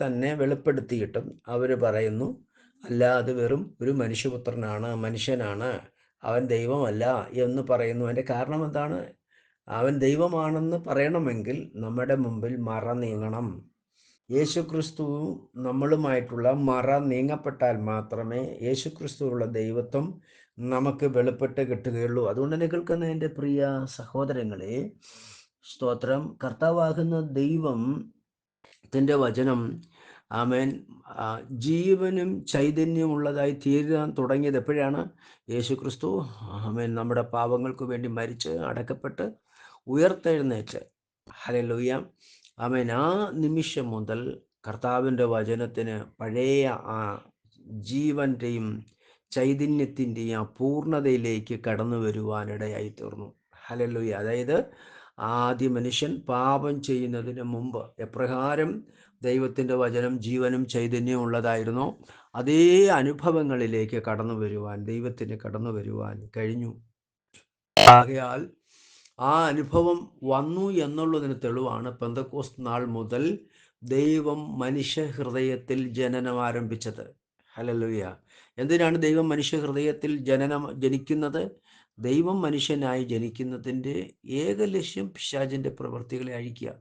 തന്നെ വെളിപ്പെടുത്തിയിട്ടും അവർ പറയുന്നു, അല്ല, അത് വെറും ഒരു മനുഷ്യനാണ്, അവൻ ദൈവമല്ല എന്ന് പറയുന്നു. അതിൻ്റെ കാരണം എന്താണ്? അവൻ ദൈവമാണെന്ന് പറയണമെങ്കിൽ നമ്മുടെ മുമ്പിൽ മറ നീങ്ങണം. യേശുക്രിസ്തു നമ്മളുമായിട്ടുള്ള മറ നീങ്ങപ്പെട്ടാൽ മാത്രമേ യേശുക്രിസ്തുവുള്ള ദൈവത്വം നമുക്ക് വെളിപ്പെട്ട് കിട്ടുകയുള്ളൂ. അതുകൊണ്ട് തന്നെ കേൾക്കുന്ന എൻ്റെ പ്രിയ സഹോദരങ്ങളെ, സ്തോത്രം, കർത്താവാകുന്ന ദൈവത്തിൻ്റെ വചനം ആമേൻ ജീവനും ചൈതന്യമുള്ളതായി തീരാൻ തുടങ്ങിയത് എപ്പോഴാണ്? യേശുക്രിസ്തു ആമേൻ നമ്മുടെ പാപങ്ങൾക്ക് വേണ്ടി മരിച്ച് അടക്കപ്പെട്ട് ഉയർത്തെഴുന്നേറ്റ്. ഹല്ലേലൂയ. ആമേൻ. ആ നിമിഷം മുതൽ കർത്താവിൻ്റെ വചനത്തിന് പഴയ ആ ജീവൻ്റെയും ചൈതന്യത്തിൻ്റെയും ആ പൂർണ്ണതയിലേക്ക് കടന്നു വരുവാനിടയായി തീർന്നു. ഹല്ലേലൂയ. അതായത് ആദ്യ മനുഷ്യൻ പാപം ചെയ്യുന്നതിന് മുമ്പ് എപ്രകാരം ദൈവത്തിൻ്റെ വചനം ജീവനും ചൈതന്യവും ഉള്ളതായിരുന്നോ അതേ അനുഭവങ്ങളിലേക്ക് ദൈവത്തിന് കടന്നു വരുവാൻ കഴിഞ്ഞു. ആകയാൽ ആ അനുഭവം വന്നു എന്നുള്ളതിന് തെളിവാണ് പെന്തക്കോസ്ത് നാൾ മുതൽ ദൈവം മനുഷ്യ ഹൃദയത്തിൽ ജനനം ആരംഭിച്ചത്. ഹല്ലേലൂയ. എന്തിനാണ് ദൈവം മനുഷ്യ ഹൃദയത്തിൽ ജനിക്കുന്നത്? ദൈവം മനുഷ്യനായി ജനിക്കുന്നതിൻ്റെ ഏക ലക്ഷ്യം പിശാചിൻ്റെ പ്രവൃത്തികളെ അഴിക്കുക.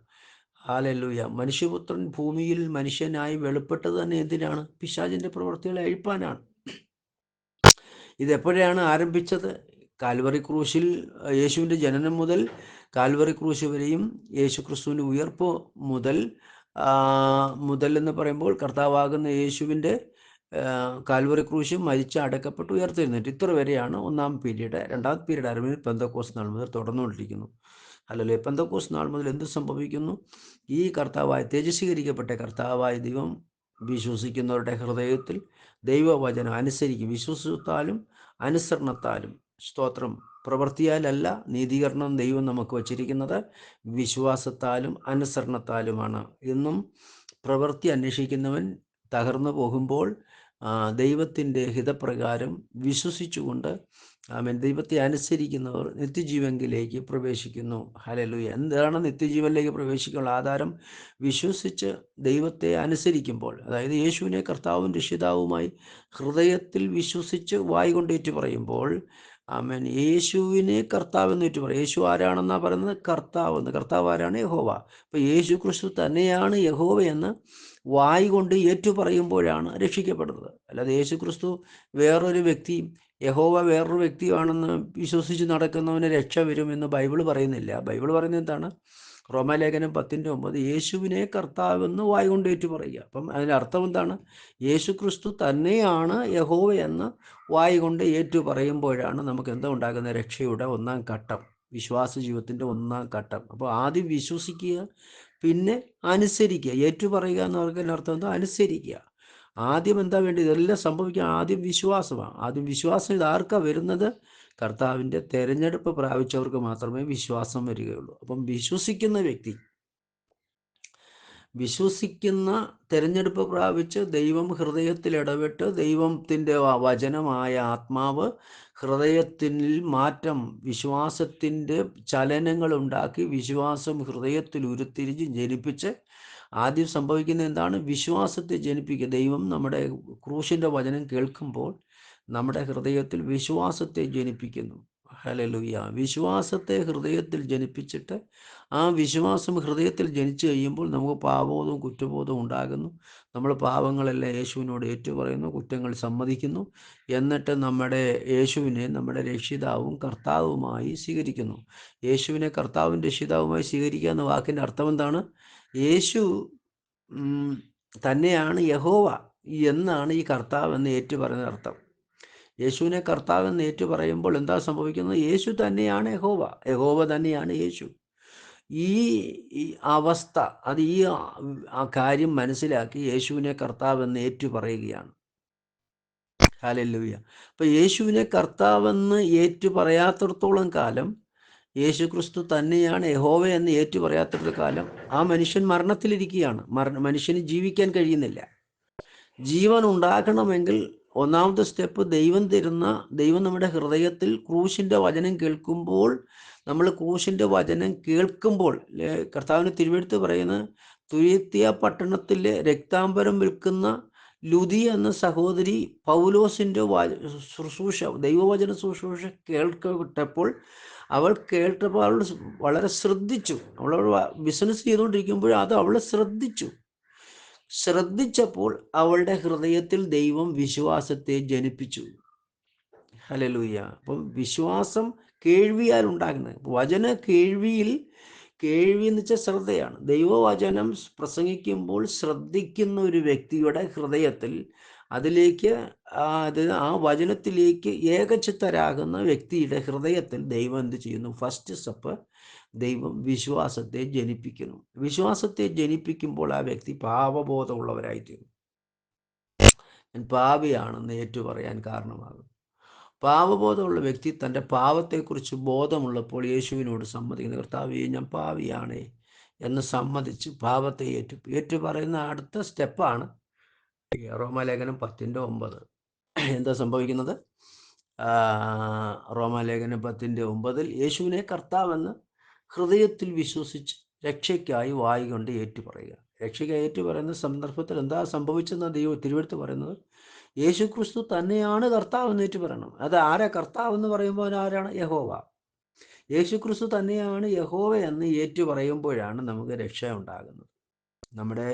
ഹല്ലേലൂയ. മനുഷ്യപുത്രൻ ഭൂമിയിൽ മനുഷ്യനായി വെളിപ്പെട്ടത് തന്നെ എന്തിനാണ്? പിശാചിൻ്റെ പ്രവൃത്തികളെ അഴിപ്പാനാണ്. ഇതെപ്പോഴാണ് ആരംഭിച്ചത്? കാൽവറി ക്രൂശിൽ യേശുവിൻ്റെ ജനനം മുതൽ കാൽവറി ക്രൂശ് വരെയും യേശുക്രിസ്തുവിൻ്റെ ഉയർപ്പ് മുതൽ എന്ന് പറയുമ്പോൾ കർത്താവാകുന്ന യേശുവിൻ്റെ കാൽവറി ക്രൂശും മരിച്ച് അടക്കപ്പെട്ട് ഉയർത്തെഴുന്നേറ്റ്, ഇത്ര വരെയാണ് ഒന്നാം പീരീഡ്. രണ്ടാമത്തെ പീരീഡ് ആരംഭിച്ച് പെന്തക്കോസ്ത് നാൾ മുതൽ തുടർന്നുകൊണ്ടിരിക്കുന്നു. അല്ലല്ലോ, പെന്തക്കോസ്ത് നാൾ മുതൽ എന്ത് സംഭവിക്കുന്നു? ഈ തേജസ്വീകരിക്കപ്പെട്ട കർത്താവായ ദൈവം വിശ്വസിക്കുന്നവരുടെ ഹൃദയത്തിൽ ദൈവവചനം അനുസരിക്കും. വിശ്വസത്താലും അനുസരണത്താലും, സ്തോത്രം, പ്രവൃത്തിയാലല്ല നീതീകരണം ദൈവം നമുക്ക് വച്ചിരിക്കുന്നത്, വിശ്വാസത്താലും അനുസരണത്താലുമാണ്. എന്നും പ്രവൃത്തി അന്വേഷിക്കുന്നവൻ തകർന്നു പോകുമ്പോൾ ദൈവത്തിൻ്റെ ഹിതപ്രകാരം വിശ്വസിച്ചുകൊണ്ട് ദൈവത്തെ അനുസരിക്കുന്നവർ നിത്യജീവനിലേക്ക് പ്രവേശിക്കുന്നു. ഹല്ലേലൂയ. എന്താണ് നിത്യജീവനിലേക്ക് പ്രവേശിക്കാനുള്ള ആധാരം? വിശ്വസിച്ച് ദൈവത്തെ അനുസരിക്കുമ്പോൾ, അതായത് യേശുവിനെ കർത്താവും രക്ഷിതാവുമായി ഹൃദയത്തിൽ വിശ്വസിച്ച് വായ് കൊണ്ട് ഏറ്റു പറയുമ്പോൾ, ആമേൻ, യേശുവിനെ കർത്താവ് എന്ന് ഏറ്റു പറയും. യേശു ആരാണെന്നാണ് പറയുന്നത്? കർത്താവ്. കർത്താവ് ആരാണ്? യഹോവ. അപ്പോൾ യേശു ക്രിസ്തു തന്നെയാണ് യഹോവയെന്ന് വായ് കൊണ്ട് ഏറ്റു പറയുമ്പോഴാണ് രക്ഷിക്കപ്പെടുന്നത്. അല്ലാതെ യേശു ക്രിസ്തു വേറൊരു വ്യക്തിയും യഹോവ വേറൊരു വ്യക്തിയാണെന്ന് വിശ്വസിച്ച് നടക്കുന്നവന് രക്ഷ വരുമെന്ന് ബൈബിൾ പറയുന്നില്ല. ബൈബിൾ പറയുന്നത് എന്താണ്? റോമാലേഖനം 10:9 യേശുവിനെ കർത്താവെന്ന് വായ് കൊണ്ട് ഏറ്റു പറയുക. അപ്പം അതിൻ്റെ അർത്ഥം എന്താണ്? യേശു ക്രിസ്തു തന്നെയാണ് യഹോവ എന്ന് വായ് കൊണ്ട് ഏറ്റു പറയുമ്പോഴാണ് നമുക്ക് എന്താ ഉണ്ടാകുന്ന? രക്ഷയുടെ ഒന്നാം ഘട്ടം, വിശ്വാസ ജീവിതത്തിൻ്റെ ഒന്നാം ഘട്ടം. അപ്പോൾ ആദ്യം വിശ്വസിക്കുക, പിന്നെ അനുസരിക്കുക. ഏറ്റുപറയുക എന്ന് പറഞ്ഞാൽ അർത്ഥം എന്താ? അനുസരിക്കുക. ആദ്യം എന്താ വേണ്ടത്? ഇതെല്ലാം സംഭവിക്കാൻ ആദ്യം വിശ്വാസമാണ്. ആദ്യം വിശ്വാസം ഇത് ആർക്കാ വരുന്നത്? കർത്താവിൻ്റെ തെരഞ്ഞെടുപ്പ് പ്രാപിച്ചവർക്ക് മാത്രമേ വിശ്വാസം വരികയുള്ളൂ. അപ്പം വിശ്വസിക്കുന്ന തെരഞ്ഞെടുപ്പ് പ്രാപിച്ച് ദൈവം ഹൃദയത്തിൽ ഇടപെട്ട് ദൈവത്തിൻ്റെ വചനമായ ആത്മാവ് ഹൃദയത്തിൽ മാറ്റം, വിശ്വാസത്തിൻ്റെ ചലനങ്ങൾ ഉണ്ടാക്കി വിശ്വാസം ഹൃദയത്തിൽ ഉരുത്തിരിഞ്ഞ് ജനിപ്പിച്ച് ആദ്യം സംഭവിക്കുന്ന എന്താണ്? വിശ്വാസത്തെ ജനിപ്പിക്കുക. ദൈവം നമ്മുടെ ക്രൂശിൻ്റെ വചനം കേൾക്കുമ്പോൾ നമ്മുടെ ഹൃദയത്തിൽ വിശ്വാസത്തെ ജനിപ്പിക്കുന്നു. ഹല്ലേലൂയ. വിശ്വാസത്തെ ഹൃദയത്തിൽ ജനിപ്പിച്ചിട്ട് ആ വിശ്വാസം ഹൃദയത്തിൽ ജനിച്ചു കഴിയുമ്പോൾ നമുക്ക് പാപബോധവും കുറ്റബോധവും ഉണ്ടാകുന്നു. നമ്മൾ പാപങ്ങളെല്ലാം യേശുവിനോട് ഏറ്റുപറയുന്നു, കുറ്റങ്ങൾ സമ്മതിക്കുന്നു. എന്നിട്ട് യേശുവിനെ നമ്മുടെ രക്ഷിതാവും കർത്താവുമായി സ്വീകരിക്കുന്നു. യേശുവിനെ കർത്താവും രക്ഷിതാവുമായി സ്വീകരിക്കുക എന്ന വാക്കിൻ്റെ അർത്ഥം എന്താണ്? യേശു തന്നെയാണ് യഹോവ എന്നാണ് ഈ കർത്താവ് എന്ന് ഏറ്റുപറയുന്ന അർത്ഥം. യേശുവിനെ കർത്താവ് എന്ന് ഏറ്റുപറയുമ്പോൾ എന്താ സംഭവിക്കുന്നത്? യേശു തന്നെയാണ് യഹോവ, യഹോവ തന്നെയാണ് യേശു. ഈ അവസ്ഥ, അത് ആ കാര്യം മനസ്സിലാക്കി യേശുവിനെ കർത്താവെന്ന് ഏറ്റുപറയുകയാണ്. ഹല്ലേലൂയ. അപ്പോൾ യേശുവിനെ കർത്താവെന്ന് ഏറ്റുപറയാത്തിടത്തോളം കാലം, യേശു ക്രിസ്തു തന്നെയാണ് യഹോവ എന്ന് ഏറ്റുപറയാത്തിടത്തോളം കാലം ആ മനുഷ്യൻ മരണത്തിലിരിക്കുകയാണ്. മനുഷ്യന് ജീവിക്കാൻ കഴിയുന്നില്ല. ജീവൻ ഉണ്ടാക്കണമെങ്കിൽ ഒന്നാമത്തെ സ്റ്റെപ്പ് ദൈവം നമ്മുടെ ഹൃദയത്തിൽ ക്രൂശിൻ്റെ വചനം കേൾക്കുമ്പോൾ, നമ്മൾ ക്രൂശിൻ്റെ വചനം കേൾക്കുമ്പോൾ കർത്താവിന് തിരുവെഴുത്ത് പറയുന്നത്, തുയത്തിയ പട്ടണത്തിലെ രക്താംബരം വിൽക്കുന്ന ലുദി എന്ന സഹോദരി പൗലോസിൻ്റെ ശുശ്രൂഷ, ദൈവവചന ശുശ്രൂഷ കേൾക്കപ്പെട്ടപ്പോൾ അവൾ വളരെ ശ്രദ്ധിച്ചു. അവൾ ബിസിനസ് ചെയ്തുകൊണ്ടിരിക്കുമ്പോൾ അവൾ ശ്രദ്ധിച്ചപ്പോൾ അവളുടെ ഹൃദയത്തിൽ ദൈവം വിശ്വാസത്തെ ജനിപ്പിച്ചു. ഹല്ലേലൂയ. അപ്പം വിശ്വാസം കേൾവിയാൽ ഉണ്ടാകുന്നത്. കേൾവി എന്ന് വെച്ചാൽ ശ്രദ്ധയാണ്. ദൈവവചനം പ്രസംഗിക്കുമ്പോൾ ശ്രദ്ധിക്കുന്ന ഒരു വ്യക്തിയുടെ ഹൃദയത്തിൽ ആ വചനത്തിലേക്ക് ഏകചിത്തരാകുന്ന വ്യക്തിയുടെ ഹൃദയത്തിൽ ദൈവം എന്ത് ചെയ്യുന്നു? ഫസ്റ്റ് സ്റ്റെപ്പ്, ദൈവം വിശ്വാസത്തെ ജനിപ്പിക്കുന്നു. വിശ്വാസത്തെ ജനിപ്പിക്കുമ്പോൾ ആ വ്യക്തി പാപബോധമുള്ളവരായിത്തീരും. ഞാൻ പാപിയാണെന്ന് ഏറ്റുപറയാൻ കാരണമാകും. പാപബോധമുള്ള വ്യക്തി തൻ്റെ പാപത്തെക്കുറിച്ച് ബോധമുള്ളപ്പോൾ യേശുവിനോട് സമ്മതിക്കുന്നു. കർത്താവേ, ഞാൻ പാപിയാണേ എന്ന് സമ്മതിച്ച് പാപത്തെ ഏറ്റുപറയുന്ന അടുത്ത സ്റ്റെപ്പാണ് റോമാലേഖനം 10:9. എന്താ സംഭവിക്കുന്നത്? റോമാലേഖനം 10:9 യേശുവിനെ കർത്താവെന്ന് ഹൃദയത്തിൽ വിശ്വസിച്ച് രക്ഷയ്ക്കായി വായി കൊണ്ട് ഏറ്റുപറയുക. രക്ഷയ്ക്കായി ഏറ്റുപറയുന്ന സന്ദർഭത്തിൽ എന്താ സംഭവിച്ചെന്ന് തിരുവെഴുത്ത് പറയുന്നത്? യേശു ക്രിസ്തു തന്നെയാണ് കർത്താവ് എന്ന് ഏറ്റുപറയണം. അത് ആരാ കർത്താവ് എന്ന് പറയുമ്പോൾ ആരാണ്? യഹോവ. യേശു ക്രിസ്തു തന്നെയാണ് യഹോവ എന്ന് ഏറ്റുപറയുമ്പോഴാണ് നമുക്ക് രക്ഷ ഉണ്ടാകുന്നത്. നമ്മുടെ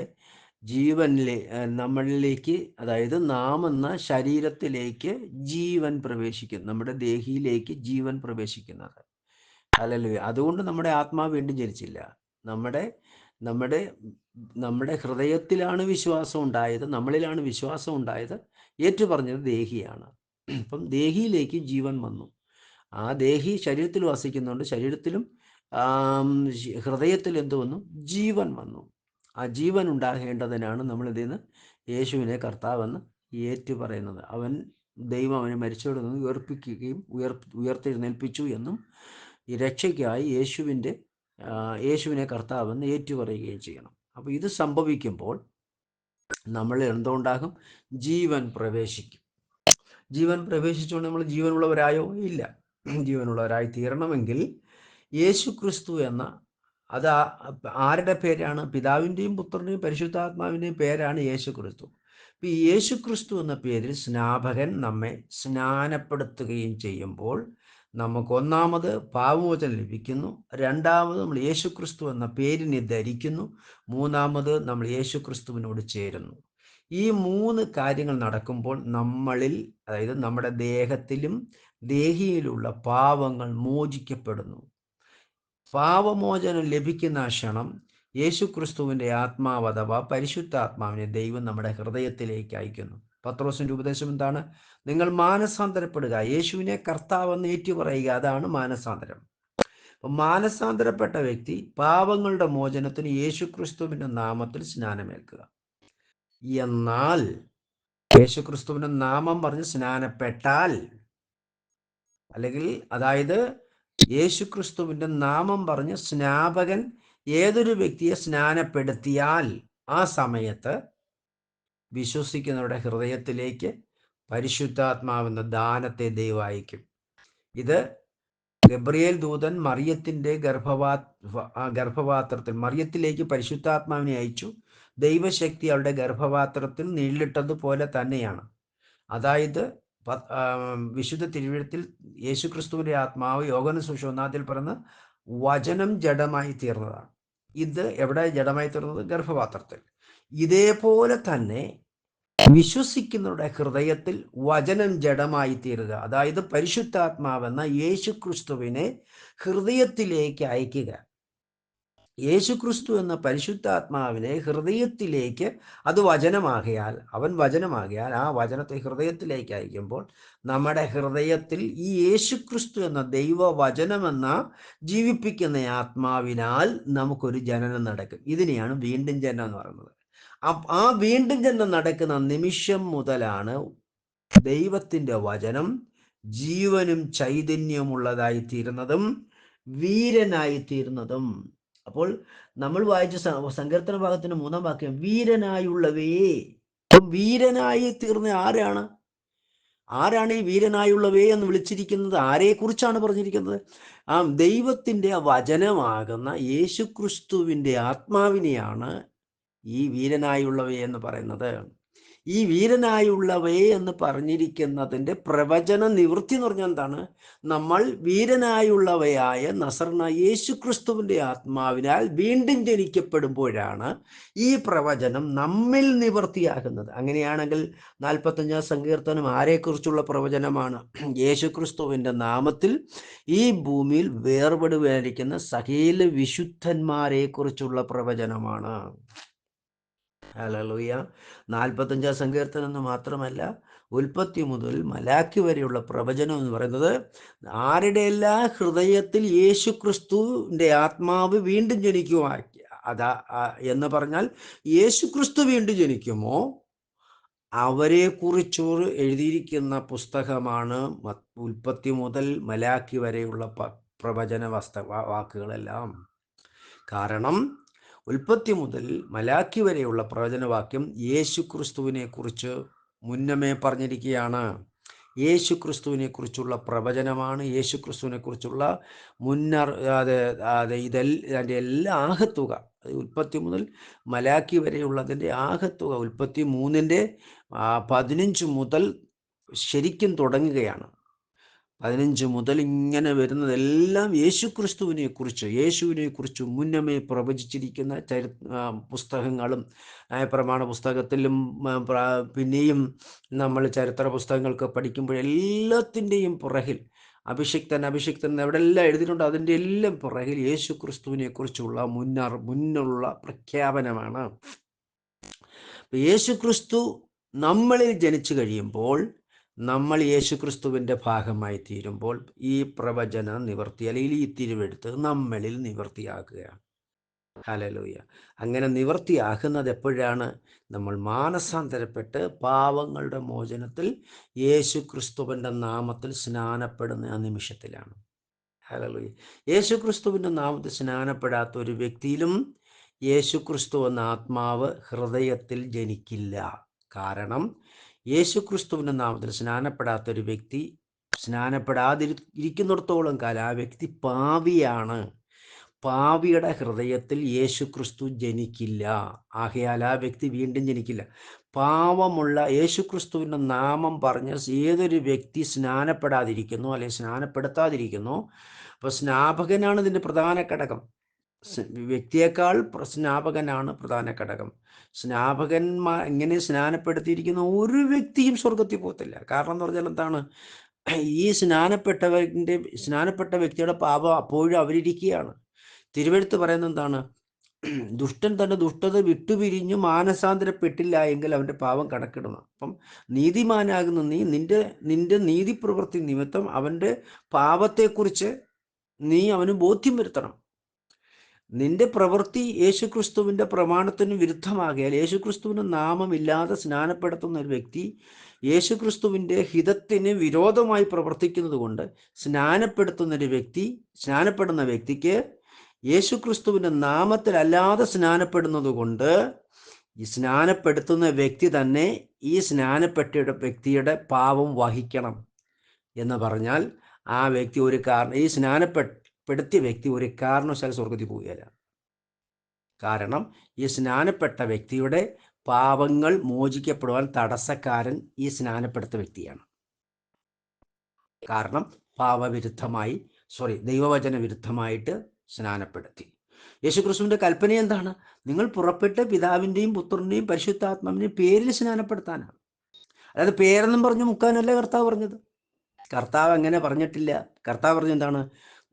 നമ്മളിലേക്ക്, അതായത് നാം എന്ന ശരീരത്തിലേക്ക് ജീവൻ പ്രവേശിക്കും. നമ്മുടെ ദേഹിയിലേക്ക് ജീവൻ പ്രവേശിക്കുന്നത്. ഹല്ലേലൂയ. അതുകൊണ്ട് നമ്മുടെ ആത്മാവ് വീണ്ടും ജനിച്ചില്ല. നമ്മുടെ ഹൃദയത്തിലാണ് വിശ്വാസം ഉണ്ടായത്, നമ്മളിലാണ് വിശ്വാസം ഉണ്ടായത്. ഏറ്റുപറഞ്ഞത് ദേഹിയാണ്. അപ്പം ദേഹിയിലേക്ക് ജീവൻ വന്നു. ആ ദേഹി ശരീരത്തിൽ വസിക്കുന്നുണ്ട്. ശരീരത്തിലും ഹൃദയത്തിൽ എന്ത് വന്നു? ജീവൻ വന്നു. ആ ജീവൻ ഉണ്ടാകേണ്ടതിനാണ് നമ്മൾ ഇതിൽ യേശുവിനെ കർത്താവെന്ന് ഏറ്റുപറയുന്നത്. ദൈവം അവനെ മരിച്ചവരിൽ നിന്ന് ഉയർപ്പിക്കുകയും ഉയർത്തെഴുന്നേൽപ്പിച്ചു എന്നും ഈ രക്ഷയ്ക്കായി യേശുവിനെ കർത്താവെന്ന് ഏറ്റുപറയുകയും ചെയ്യണം. അപ്പോൾ ഇത് സംഭവിക്കുമ്പോൾ നമ്മൾ എന്തുണ്ടാകും? ജീവൻ പ്രവേശിക്കും. ജീവൻ പ്രവേശിച്ചുകൊണ്ട് നമ്മൾ ജീവനുള്ളവരായോ? ഇല്ല. ജീവനുള്ളവരായി തീരണമെങ്കിൽ യേശു ക്രിസ്തു അത് ആരുടെ പേരാണ്? പിതാവിൻ്റെയും പുത്രൻ്റെയും പരിശുദ്ധാത്മാവിൻ്റെയും പേരാണ് യേശു ക്രിസ്തു. ഈ യേശു ക്രിസ്തു എന്ന പേരിൽ സ്നാപകൻ നമ്മെ സ്നാനപ്പെടുത്തുകയും ചെയ്യുമ്പോൾ നമുക്ക് ഒന്നാമത് പാപമോചനം ലഭിക്കുന്നു. രണ്ടാമത് നമ്മൾ യേശു ക്രിസ്തു എന്ന പേരിനെ ധരിക്കുന്നു. മൂന്നാമത് നമ്മൾ യേശു ക്രിസ്തുവിനോട് ചേരുന്നു. ഈ 3 കാര്യങ്ങൾ നടക്കുമ്പോൾ നമ്മളിൽ, അതായത് നമ്മുടെ ദേഹത്തിലും ദേഹിയിലുള്ള പാപങ്ങൾ മോചിക്കപ്പെടുന്നു. പാപമോചനം ലഭിക്കുന്ന ക്ഷണം യേശു ക്രിസ്തുവിൻ്റെ ആത്മാവ് അഥവാ പരിശുദ്ധാത്മാവിനെ ദൈവം നമ്മുടെ ഹൃദയത്തിലേക്ക് അയക്കുന്നു. പത്രോസിൻ്റെ ഉപദേശം എന്താണ്? നിങ്ങൾ മാനസാന്തരപ്പെടുക, യേശുവിനെ കർത്താവെന്ന് ഏറ്റുപറയുക. അതാണ് മാനസാന്തരം. മാനസാന്തരപ്പെട്ട വ്യക്തി പാപങ്ങളുടെ മോചനത്തിന് യേശുക്രിസ്തുവിൻ്റെ നാമത്തിൽ സ്നാനമേൽക്കുക. എന്നാൽ യേശുക്രിസ്തുവിൻ്റെ നാമം പറഞ്ഞ് സ്നാനപ്പെട്ടാൽ, അല്ലെങ്കിൽ അതായത് യേശുക്രിസ്തുവിൻ്റെ നാമം പറഞ്ഞ് സ്നാപകൻ ഏതൊരു വ്യക്തിയെ സ്നാനപ്പെടുത്തിയാൽ ആ സമയത്ത് വിശ്വസിക്കുന്നവരുടെ ഹൃദയത്തിലേക്ക് പരിശുദ്ധാത്മാവെന്ന ദാനത്തെ ദൈവം അയക്കും. ഇത് ഗബ്രിയേൽ ദൂതൻ മറിയത്തിൻ്റെ ഗർഭപാത്രത്തിൽ മറിയത്തിലേക്ക് പരിശുദ്ധാത്മാവിനെ അയച്ചു. ദൈവശക്തി അവളുടെ ഗർഭപാത്രത്തിൽ നീളിട്ടതുപോലെ തന്നെയാണ്. അതായത് വിശുദ്ധ തിരുവെഴുത്തിൽ യേശുക്രിസ്തുവിൻ്റെ ആത്മാവ് യോഹന്നാൻ സുവിശേഷത്തിൽ പറഞ്ഞ വചനം ജഡമായി തീർന്നതാണ്. ഇത് എവിടെ ജഡമായി തീർന്നത്? ഗർഭപാത്രത്തിൽ. ഇതേപോലെ തന്നെ വിശ്വസിക്കുന്നവരുടെ ഹൃദയത്തിൽ വചനം ജഡമായി തീരുക, അതായത് പരിശുദ്ധാത്മാവെന്ന യേശുക്രിസ്തുവിനെ ഹൃദയത്തിലേക്ക് അയക്കുക. യേശുക്രിസ്തു എന്ന പരിശുദ്ധാത്മാവിനെ ഹൃദയത്തിലേക്ക്, അത് വചനമാകിയാൽ, അവൻ വചനമാകിയാൽ ആ വചനത്തെ ഹൃദയത്തിലേക്ക് അയക്കുമ്പോൾ നമ്മുടെ ഹൃദയത്തിൽ ഈ യേശുക്രിസ്തു എന്ന ദൈവവചനമെന്ന ജീവിപ്പിക്കുന്ന ആത്മാവിനാൽ നമുക്കൊരു ജനനം നടക്കും. ഇതിനെയാണ് വീണ്ടും ജനനം എന്ന് പറയുന്നത്. ആ വീണ്ടും ജനനം നടക്കുന്ന നിമിഷം മുതലാണ് ദൈവത്തിൻ്റെ വചനം ജീവനും ചൈതന്യമുള്ളതായി തീരുന്നതും വീരനായി തീരുന്നതും. അപ്പോൾ നമ്മൾ വായിച്ച സങ്കീർത്തന ഭാഗത്തിന്റെ 3-ാം വാക്യം, വീരനായുള്ളവയെ. വീരനായി തീർന്ന ആരാണ് ഈ വീരനായുള്ളവയെ എന്ന് വിളിച്ചിരിക്കുന്നത്? ആരെക്കുറിച്ചാണ് പറഞ്ഞിരിക്കുന്നത്? ആ ദൈവത്തിൻ്റെ വചനമാകുന്ന യേശുക്രിസ്തുവിൻ്റെ ആത്മാവിനെയാണ് ഈ വീരനായുള്ളവയെ എന്ന് പറയുന്നത്. ഈ വീരനായുള്ളവയെ എന്ന് പറഞ്ഞിരിക്കുന്നതിൻ്റെ പ്രവചന നിവൃത്തി എന്ന് പറഞ്ഞാൽ എന്താണ്? നമ്മൾ വീരനായുള്ളവയായ നസറനായ യേശുക്രിസ്തുവിൻ്റെ ആത്മാവിനാൽ വീണ്ടും ജനിക്കപ്പെടുമ്പോഴാണ് ഈ പ്രവചനം നമ്മിൽ നിവൃത്തിയാകുന്നത്. അങ്ങനെയാണെങ്കിൽ 45-ാം സങ്കീർത്തനം ആരെക്കുറിച്ചുള്ള പ്രവചനമാണ്? യേശുക്രിസ്തുവിൻ്റെ നാമത്തിൽ ഈ ഭൂമിയിൽ വേർപെടുവാനിരിക്കുന്ന സകല വിശുദ്ധന്മാരെ കുറിച്ചുള്ള പ്രവചനമാണ്. ഹല്ലേലൂയ. 45-ാം സങ്കീർത്തനം എന്ന് മാത്രമല്ല, ഉൽപ്പത്തി മുതൽ മലാക്കി വരെയുള്ള പ്രവചനം എന്ന് പറയുന്നത് ആരുടെ എല്ലാ ഹൃദയത്തിൽ യേശുക്രിസ്തുവിൻ്റെ ആത്മാവ് വീണ്ടും ജനിക്കുമോ, എന്ന് പറഞ്ഞാൽ യേശുക്രിസ്തു വീണ്ടും ജനിക്കുമോ അവരെ കുറിച്ച് എഴുതിയിരിക്കുന്ന പുസ്തകമാണ് ഉൽപ്പത്തി മുതൽ മലാക്കി വരെയുള്ള പ്രവചന വാക്കുകളെല്ലാം. കാരണം ഉൽപ്പത്തി മുതൽ മലാക്കി വരെയുള്ള പ്രവചനവാക്യം യേശുക്രിസ്തുവിനെ കുറിച്ച് മുന്നമേ പറഞ്ഞിരിക്കുകയാണ്. യേശുക്രിസ്തുവിനെ കുറിച്ചുള്ള പ്രവചനമാണ്. യേശുക്രിസ്തുവിനെ കുറിച്ചുള്ള ഇതിൻ്റെ എല്ലാ ആകത്തുക, ഉൽപ്പത്തി മുതൽ മലാക്കി വരെയുള്ളതിൻ്റെ ആകത്തുക ഉൽപ്പത്തി 3-ന്റെ 15 മുതൽ ശരിക്കും തുടങ്ങുകയാണ്. 15 മുതൽ ഇങ്ങനെ വരുന്നതെല്ലാം യേശുവിനെ കുറിച്ച് മുന്നമേ പ്രവചിച്ചിരിക്കുന്ന പുസ്തകങ്ങളും പ്രമാണ പുസ്തകത്തിലും പിന്നെയും നമ്മൾ ചരിത്ര പുസ്തകങ്ങൾക്ക് പഠിക്കുമ്പോഴെല്ലാത്തിൻ്റെയും പുറകിൽ അഭിഷിക്തൻ എവിടെല്ലാം എഴുതിയിട്ടുണ്ട്, അതിൻ്റെ എല്ലാം പുറകിൽ യേശുക്രിസ്തുവിനെ കുറിച്ചുള്ള മുന്നുള്ള പ്രഖ്യാപനമാണ്. യേശുക്രിസ്തു നമ്മളിൽ ജനിച്ചു കഴിയുമ്പോൾ, നമ്മൾ യേശുക്രിസ്തുവിൻ്റെ ഭാഗമായി തീരുമ്പോൾ ഈ പ്രവചന നിവൃത്തി, അല്ലെങ്കിൽ ഈ തിരുവെഴുത്ത് നമ്മളിൽ നിവൃത്തിയാക്കുകയാണ്. ഹല്ലേലൂയ. അങ്ങനെ നിവൃത്തിയാകുന്നത് എപ്പോഴാണ്? നമ്മൾ മാനസാന്തരപ്പെട്ട് പാവങ്ങളുടെ മോചനത്തിൽ യേശുക്രിസ്തുവിൻ്റെ നാമത്തിൽ സ്നാനപ്പെടുന്ന ആ നിമിഷത്തിലാണ്. ഹല്ലേലൂയ. യേശുക്രിസ്തുവിൻ്റെ നാമത്തിൽ സ്നാനപ്പെടാത്ത ഒരു വ്യക്തിയിലും യേശുക്രിസ്തു എന്ന ആത്മാവ് ഹൃദയത്തിൽ ജനിക്കില്ല. കാരണം യേശുക്രിസ്തുവിൻ്റെ നാമത്തിൽ സ്നാനപ്പെടാത്ത ഒരു വ്യക്തി സ്നാനപ്പെടാതിരിക്കുന്നിടത്തോളം കാലം ആ വ്യക്തി പാപിയാണ്. പാപിയുടെ ഹൃദയത്തിൽ യേശുക്രിസ്തു ജനിക്കില്ല. ആകയാൽ ആ വ്യക്തി വീണ്ടും ജനിക്കില്ല. പാവമുള്ള യേശുക്രിസ്തുവിൻ്റെ നാമം പറഞ്ഞ ഏതൊരു വ്യക്തി സ്നാനപ്പെടാതിരിക്കുന്നു, അല്ലെങ്കിൽ സ്നാനപ്പെടുത്താതിരിക്കുന്നു, അപ്പോൾ സ്നാപകനാണ് ഇതിൻ്റെ പ്രധാന ഘടകം. വ്യക്തിയേക്കാൾ സ്നാപകനാണ് പ്രധാന ഘടകം. സ്നാപകന്മാർ എങ്ങനെ സ്നാനപ്പെടുത്തിയിരിക്കുന്ന ഒരു വ്യക്തിയും സ്വർഗത്തിൽ പോകത്തില്ല. കാരണം എന്ന് പറഞ്ഞാൽ എന്താണ്? ഈ സ്നാനപ്പെട്ട വ്യക്തിയുടെ പാപം അപ്പോഴും അവരിയ്ക്കുകയാണ്. തിരുവെഴുത്ത് പറയുന്നത് എന്താണ്? ദുഷ്ടൻ തൻ്റെ ദുഷ്ടത വിട്ടുപിരിഞ്ഞു മാനസാന്തരപ്പെട്ടില്ല എങ്കിൽ അവൻ്റെ പാപം കണക്കിടണം. അപ്പം നീതിമാനാകുന്ന നീ നിന്റെ നീതിപ്രവൃത്തി നിമിത്തം അവൻ്റെ പാപത്തെക്കുറിച്ച് നീ അവന് ബോധ്യം വരുത്തണം. നിന്റെ പ്രവൃത്തി യേശുക്രിസ്തുവിൻ്റെ പ്രമാണത്തിന് വിരുദ്ധമാകിയാൽ, യേശുക്രിസ്തുവിൻ്റെ നാമമില്ലാതെ സ്നാനപ്പെടുത്തുന്ന ഒരു വ്യക്തി യേശുക്രിസ്തുവിൻ്റെ ഹിതത്തിന് വിരോധമായി പ്രവർത്തിക്കുന്നത് കൊണ്ട് സ്നാനപ്പെടുന്ന വ്യക്തിക്ക് യേശുക്രിസ്തുവിൻ്റെ നാമത്തിലല്ലാതെ സ്നാനപ്പെടുന്നത് കൊണ്ട് ഈ സ്നാനപ്പെടുത്തുന്ന വ്യക്തി തന്നെ ഈ സ്നാനപ്പെട്ട വ്യക്തിയുടെ പാപം വഹിക്കണം എന്ന് പറഞ്ഞാൽ, ആ വ്യക്തി ഈ സ്നാനപ്പെടുത്തിയ വ്യക്തി ഒരു കാരണവശാൽ സ്വർഗ്ഗത്തിൽ പോവുകയില്ല. കാരണം ഈ സ്നാനപ്പെട്ട വ്യക്തിയുടെ പാപങ്ങൾ മോചിക്കപ്പെടുവാൻ തടസ്സക്കാരൻ ഈ സ്നാനപ്പെടുത്ത വ്യക്തിയാണ്. കാരണം ദൈവവചന വിരുദ്ധമായിട്ട് സ്നാനപ്പെടുത്തി. യേശുക്രിസ്തുവിൻ്റെ കൽപ്പന എന്താണ്? നിങ്ങൾ പുറപ്പെട്ട് പിതാവിൻ്റെയും പുത്രൻ്റെയും പരിശുദ്ധാത്മാവിൻ്റെയും പേരിൽ സ്നാനപ്പെടുത്താനാണ്. അതായത് പേരെന്നും പറഞ്ഞു മുക്കാനല്ല കർത്താവ് പറഞ്ഞത്. കർത്താവ് അങ്ങനെ പറഞ്ഞിട്ടില്ല. കർത്താവ് പറഞ്ഞ എന്താണ്?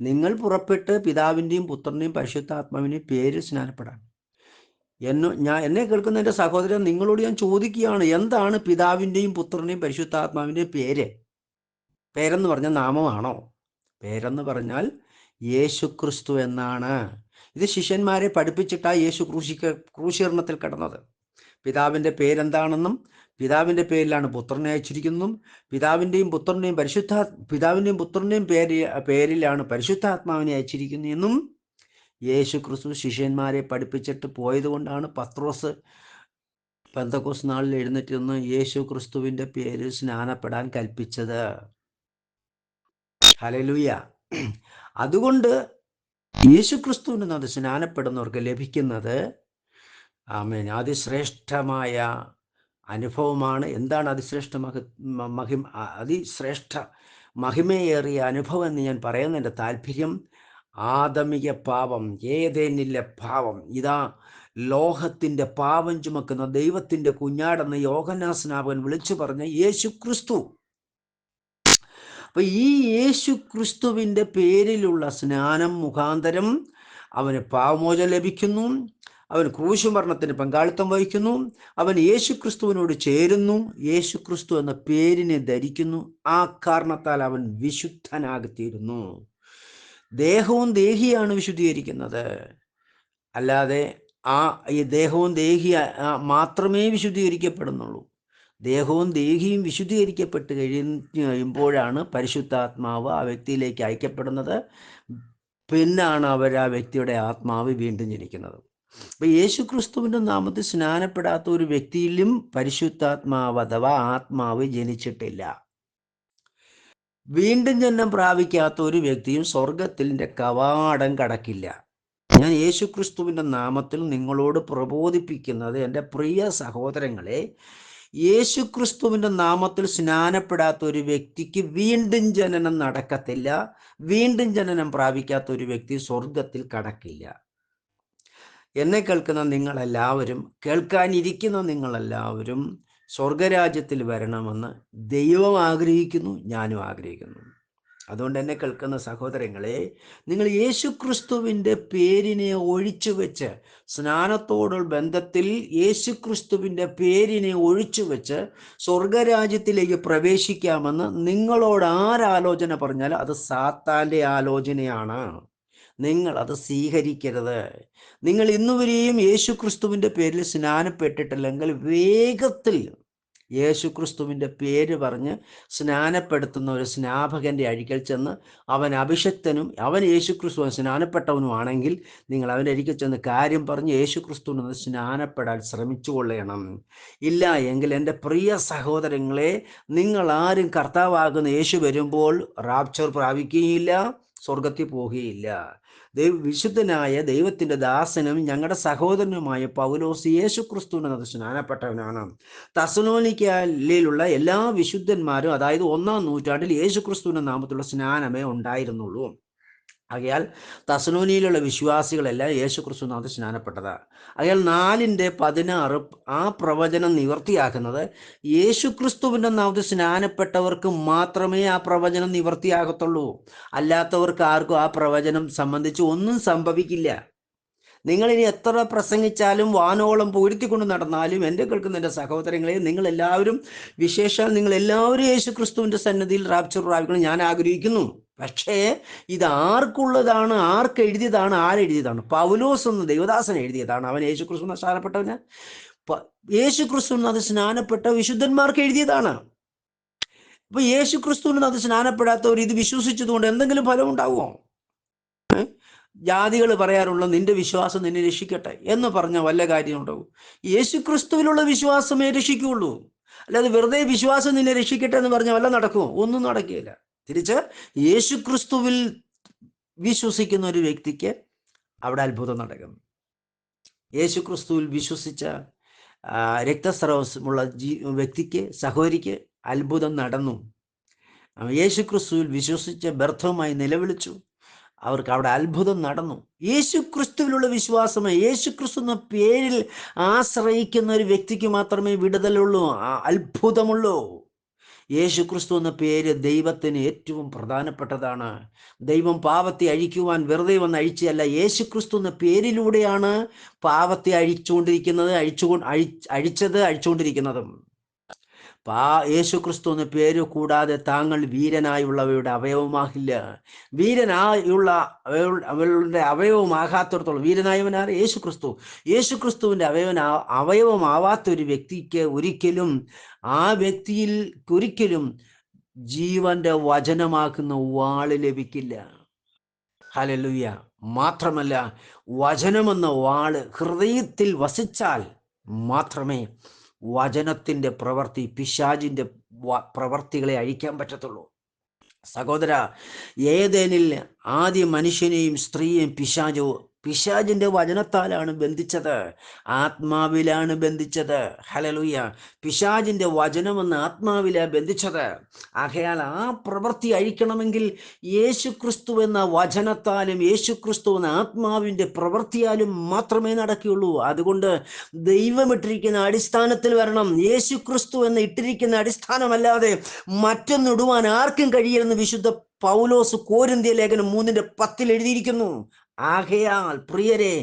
നിങ്ങൾ പുറപ്പെട്ട് പിതാവിൻ്റെയും പുത്രൻ്റെയും പരിശുദ്ധാത്മാവിൻ്റെയും പേരിൽ സ്നാനപ്പെടാൻ. എന്നെ കേൾക്കുന്ന എൻ്റെ സഹോദരൻ, നിങ്ങളോട് ഞാൻ ചോദിക്കുകയാണ്, എന്താണ് പിതാവിൻ്റെയും പുത്രൻ്റെയും പരിശുദ്ധാത്മാവിൻ്റെയും പേര്? പേരെന്ന് പറഞ്ഞാൽ നാമമാണോ? പേരെന്ന് പറഞ്ഞാൽ യേശുക്രിസ്തു എന്നാണ്. ഇത് ശിഷ്യന്മാരെ പഠിപ്പിച്ചിട്ടാ യേശു ക്രൂശീകരണത്തിൽ കിടന്നത്. പിതാവിൻ്റെ പേരെന്താണെന്നും പിതാവിൻ്റെ പേരിലാണ് പുത്രനെ അയച്ചിരിക്കുന്നതും പിതാവിൻ്റെയും പുത്രൻ്റെയും പേരിലാണ് പരിശുദ്ധാത്മാവിനെ അയച്ചിരിക്കുന്നതെന്നും യേശു ക്രിസ്തു ശിഷ്യന്മാരെ പഠിപ്പിച്ചിട്ട് പോയതുകൊണ്ടാണ് പത്രോസ് പെന്തക്കോസ്ത് നാളിൽ എഴുന്നേറ്റ് നിന്ന് യേശു ക്രിസ്തുവിൻ്റെ പേരിൽ സ്നാനപ്പെടാൻ കൽപ്പിച്ചത്. ഹല്ലേലൂയ. അതുകൊണ്ട് യേശു ക്രിസ്തുവിന് അത് സ്നാനപ്പെടുന്നവർക്ക് ലഭിക്കുന്നത് അതിശ്രേഷ്ഠമായ അനുഭവമാണ്. എന്താണ് അതിശ്രേഷ്ഠ മഹിമയേറിയ അനുഭവം എന്ന് ഞാൻ പറയുന്നതിൻ്റെ താല്പര്യം, ആദമിക പാപം, ഏദേനിലെ പാപം, ഇതാ ലോകത്തിൻ്റെ പാപം ചുമക്കുന്ന ദൈവത്തിൻ്റെ കുഞ്ഞാടെന്ന് യോഹന്നാൻ സ്നാപകൻ വിളിച്ചു പറഞ്ഞ യേശു ക്രിസ്തു. അപ്പൊ ഈ യേശു ക്രിസ്തുവിൻ്റെ പേരിലുള്ള സ്നാനം മുഖാന്തരം അവന് പാപമോചനം ലഭിക്കുന്നു. അവൻ ക്രൂശുമരണത്തിന് പങ്കാളിത്തം വഹിക്കുന്നു. അവൻ യേശു ക്രിസ്തുവിനോട് ചേരുന്നു. യേശു ക്രിസ്തു എന്ന പേരിനെ ധരിക്കുന്നു. ആ കാരണത്താൽ അവൻ വിശുദ്ധനാകത്തീരുന്നു. ദേഹവും ദേഹിയാണ് വിശുദ്ധീകരിക്കുന്നത്. അല്ലാതെ ഈ ദേഹവും ദേഹി മാത്രമേ വിശുദ്ധീകരിക്കപ്പെടുന്നുള്ളൂ. ദേഹവും ദേഹിയും വിശുദ്ധീകരിക്കപ്പെട്ട് കഴിയുമ്പോഴാണ് പരിശുദ്ധാത്മാവ് ആ വ്യക്തിയിലേക്ക് അയക്കപ്പെടുന്നത്. പിന്നാണ് ആ വ്യക്തിയുടെ ആത്മാവ് വീണ്ടും ജനിക്കുന്നത്. അപ്പൊ യേശു ക്രിസ്തുവിൻ്റെ നാമത്തിൽ സ്നാനപ്പെടാത്ത ഒരു വ്യക്തിയിലും പരിശുദ്ധാത്മാവ് അഥവാ ആത്മാവ് ജനിച്ചിട്ടില്ല. വീണ്ടും ജന്മം പ്രാപിക്കാത്ത ഒരു വ്യക്തിയും സ്വർഗത്തിൻ്റെ കവാടം കടക്കില്ല. ഞാൻ യേശു ക്രിസ്തുവിൻ്റെ നാമത്തിൽ നിങ്ങളോട് പ്രബോധിപ്പിക്കുന്നത്, എൻ്റെ പ്രിയ സഹോദരങ്ങളെ, യേശു ക്രിസ്തുവിൻ്റെ നാമത്തിൽ സ്നാനപ്പെടാത്ത ഒരു വ്യക്തിക്ക് വീണ്ടും ജനനം നടക്കത്തില്ല. വീണ്ടും ജനനം പ്രാപിക്കാത്ത ഒരു വ്യക്തി സ്വർഗത്തിൽ കടക്കില്ല. എന്നെ കേൾക്കാനിരിക്കുന്ന നിങ്ങളെല്ലാവരും സ്വർഗരാജ്യത്തിൽ വരണമെന്ന് ദൈവം ആഗ്രഹിക്കുന്നു, ഞാനും ആഗ്രഹിക്കുന്നു. അതുകൊണ്ട് എന്നെ കേൾക്കുന്ന സഹോദരങ്ങളെ, നിങ്ങൾ യേശു ക്രിസ്തുവിൻ്റെ പേരിനെ ഒഴിച്ചു വെച്ച്, സ്നാനത്തോടുള്ള ബന്ധത്തിൽ യേശു ക്രിസ്തുവിൻ്റെ പേരിനെ ഒഴിച്ചു വെച്ച് സ്വർഗരാജ്യത്തിലേക്ക് പ്രവേശിക്കാമെന്ന് നിങ്ങളോട് ആരാലോചന പറഞ്ഞാൽ അത് സാത്താൻ്റെ ആലോചനയാണ്. നിങ്ങൾ അത് സ്വീകരിക്കരുത്. നിങ്ങൾ ഇന്നുവരെയും യേശു ക്രിസ്തുവിൻ്റെ പേരിൽ സ്നാനപ്പെട്ടിട്ടില്ലെങ്കിൽ വേഗത്തിൽ യേശു ക്രിസ്തുവിൻ്റെ പേര് പറഞ്ഞ് സ്നാനപ്പെടുത്തുന്ന ഒരു സ്നാപകൻ്റെ അരികിൽ ചെന്ന്, അവൻ അഭിഷക്തനും അവൻ യേശു ക്രിസ്തു സ്നാനപ്പെട്ടവനുമാണെങ്കിൽ നിങ്ങൾ അവൻ്റെ അരികിൽ ചെന്ന് കാര്യം പറഞ്ഞ് യേശു ക്രിസ്തുവിന് സ്നാനപ്പെടാൻ ശ്രമിച്ചു കൊള്ളണം. ഇല്ല എങ്കിൽ എൻ്റെ പ്രിയ സഹോദരങ്ങളെ, നിങ്ങൾ ആരും കർത്താവാകുന്ന യേശു വരുമ്പോൾ റാപ്ചർ പ്രാപിക്കുകയില്ല, സ്വർഗത്തിൽ പോവുകയില്ല. വിശുദ്ധനായ ദൈവത്തിൻ്റെ ദാസനും ഞങ്ങളുടെ സഹോദരനുമായ പൗലോസ് യേശു ക്രിസ്തുവിനത് സ്നാനപ്പെട്ടവനാണ്. തെസ്സലോനിക്കയിലുള്ള എല്ലാ വിശുദ്ധന്മാരും, അതായത് 1-ാം നൂറ്റാണ്ടിൽ യേശു ക്രിസ്തുവിൻ്റെ നാമത്തിലുള്ള സ്നാനമേ ഉണ്ടായിരുന്നുള്ളൂ. ആകയാൽ തെസ്സലോനിയിലുള്ള വിശ്വാസികളെല്ലാം യേശു ക്രിസ്തുവിനകത്ത് സ്നാനപ്പെട്ടതാണ്. ആകയാൽ 4:16 ആ പ്രവചനം നിവർത്തിയാക്കുന്നത് യേശു ക്രിസ്തുവിൻ്റെ നാമത്തിൽ സ്നാനപ്പെട്ടവർക്ക് മാത്രമേ ആ പ്രവചനം നിവർത്തിയാകത്തുള്ളൂ. അല്ലാത്തവർക്ക് ആർക്കും ആ പ്രവചനം സംബന്ധിച്ച് ഒന്നും സംഭവിക്കില്ല. നിങ്ങളിനി എത്ര പ്രസംഗിച്ചാലും വാനോളം പൂഴ്ത്തിക്കൊണ്ട് നടന്നാലും, എൻ്റെ കേൾക്കുന്ന എൻ്റെ സഹോദരങ്ങളെ, നിങ്ങളെല്ലാവരും യേശു ക്രിസ്തുവിൻ്റെ സന്നിധിയിൽ റാപ്ചർ പ്രാപിക്കണം ഞാൻ ആഗ്രഹിക്കുന്നു. പക്ഷേ ഇത് ആർക്കുള്ളതാണ്, ആർക്ക് എഴുതിയതാണ്, ആരെഴുതിയതാണ്? പൗലോസ് എന്ന് ദൈവദാസൻ എഴുതിയതാണ്. അവൻ യേശു ക്രിസ്തു സ്നാനപ്പെട്ടവന് യേശു ക്രിസ്തു അത് സ്നാനപ്പെട്ട വിശുദ്ധന്മാർക്ക് എഴുതിയതാണ്. അപ്പൊ യേശു ക്രിസ്തുവിന് അത് സ്നാനപ്പെടാത്തവർ ഇത് വിശ്വസിച്ചതുകൊണ്ട് എന്തെങ്കിലും ഫലം ഉണ്ടാവുമോ? ജാതികൾ പറയാറുള്ള നിന്റെ വിശ്വാസം നിന്നെ രക്ഷിക്കട്ടെ എന്ന് പറഞ്ഞ വല്ല കാര്യം ഉണ്ടാവും? യേശു ക്രിസ്തുവിലുള്ള വിശ്വാസമേ രക്ഷിക്കുകയുള്ളൂ. അല്ലാതെ വെറുതെ വിശ്വാസം നിന്നെ രക്ഷിക്കട്ടെ എന്ന് പറഞ്ഞാൽ വല്ല നടക്കുമോ? ഒന്നും നടക്കുകയില്ല. തിരിച്ച് യേശു ക്രിസ്തുവിൽ വിശ്വസിക്കുന്ന ഒരു വ്യക്തിക്ക് അവിടെ അത്ഭുതം നടക്കും. യേശു ക്രിസ്തുവിൽ വിശ്വസിച്ച രക്തസ്രവമുള്ള വ്യക്തിക്ക്, സഹോദരിക്ക് അത്ഭുതം നടന്നു. യേശു ക്രിസ്തുവിൽ വിശ്വസിച്ച് വ്യർത്ഥമായി നിലവിളിച്ചു, അവർക്ക് അവിടെ അത്ഭുതം നടന്നു. യേശു ക്രിസ്തുവിലുള്ള വിശ്വാസമേ, യേശു ക്രിസ്തു എന്ന പേരിൽ ആശ്രയിക്കുന്ന ഒരു വ്യക്തിക്ക് മാത്രമേ വിടുതലുള്ളൂ, അത്ഭുതമുള്ളൂ. യേശു ക്രിസ്തു എന്ന പേര് ദൈവത്തിന് ഏറ്റവും പ്രധാനപ്പെട്ടതാണ്. ദൈവം പാപത്തെ അഴിക്കുവാൻ വെറുതെ വന്ന് അഴിച്ചല്ല, യേശു ക്രിസ്തു എന്ന പേരിലൂടെയാണ് പാപത്തെ അഴിച്ചുകൊണ്ടിരിക്കുന്നതും. യേശു ക്രിസ്തു എന്ന പേര് കൂടാതെ താങ്കൾ വീരനായുള്ളവയുടെ അവയവമാകില്ല. അവളുടെ അവയവമാകാത്തിടത്തോളം വീരനായവനാണ് യേശു ക്രിസ്തു. യേശു ക്രിസ്തുവിൻ്റെ അവയവമാവാത്ത ഒരു വ്യക്തിക്ക് ഒരിക്കലും, ആ വ്യക്തിയിൽ ഒരിക്കലും ജീവന്റെ വചനമാക്കുന്ന വാള് ലഭിക്കില്ല. ഹല്ലേലൂയ. മാത്രമല്ല, വചനമെന്ന വാള് ഹൃദയത്തിൽ വസിച്ചാൽ മാത്രമേ വചനത്തിൻ്റെ പ്രവൃത്തി, പിശാചിൻ്റെ പ്രവർത്തികളെ അഴിക്കാൻ പറ്റത്തുള്ളൂ. സഹോദര, ഏദേനിൽ ആദ്യ മനുഷ്യനെയും സ്ത്രീയെയും പിശാചിൻ്റെ വചനത്താലാണ് ബന്ധിച്ചത്, ആത്മാവിലാണ് ബന്ധിച്ചത്. ഹല്ലേലൂയ. പിശാചിൻ്റെ വചനമെന്ന് ആത്മാവിലാണ് ബന്ധിച്ചത്. ആകയാൽ ആ പ്രവൃത്തി അഴിക്കണമെങ്കിൽ യേശു ക്രിസ്തു എന്ന വചനത്താലും യേശു ക്രിസ്തു എന്ന ആത്മാവിൻ്റെ പ്രവൃത്തിയാലും മാത്രമേ നടക്കുകയുള്ളൂ. അതുകൊണ്ട് ദൈവമിട്ടിരിക്കുന്ന അടിസ്ഥാനത്തിൽ വരണം. യേശു ക്രിസ്തു എന്ന് ഇട്ടിരിക്കുന്ന അടിസ്ഥാനമല്ലാതെ മറ്റൊന്നിടുവാൻ ആർക്കും കഴിയില്ലെന്ന് വിശുദ്ധ പൗലോസ് കൊരിന്ത്യർ ലേഖനം 3:10 എഴുതിയിരിക്കുന്നു. ആകയാൽ പ്രിയരെ,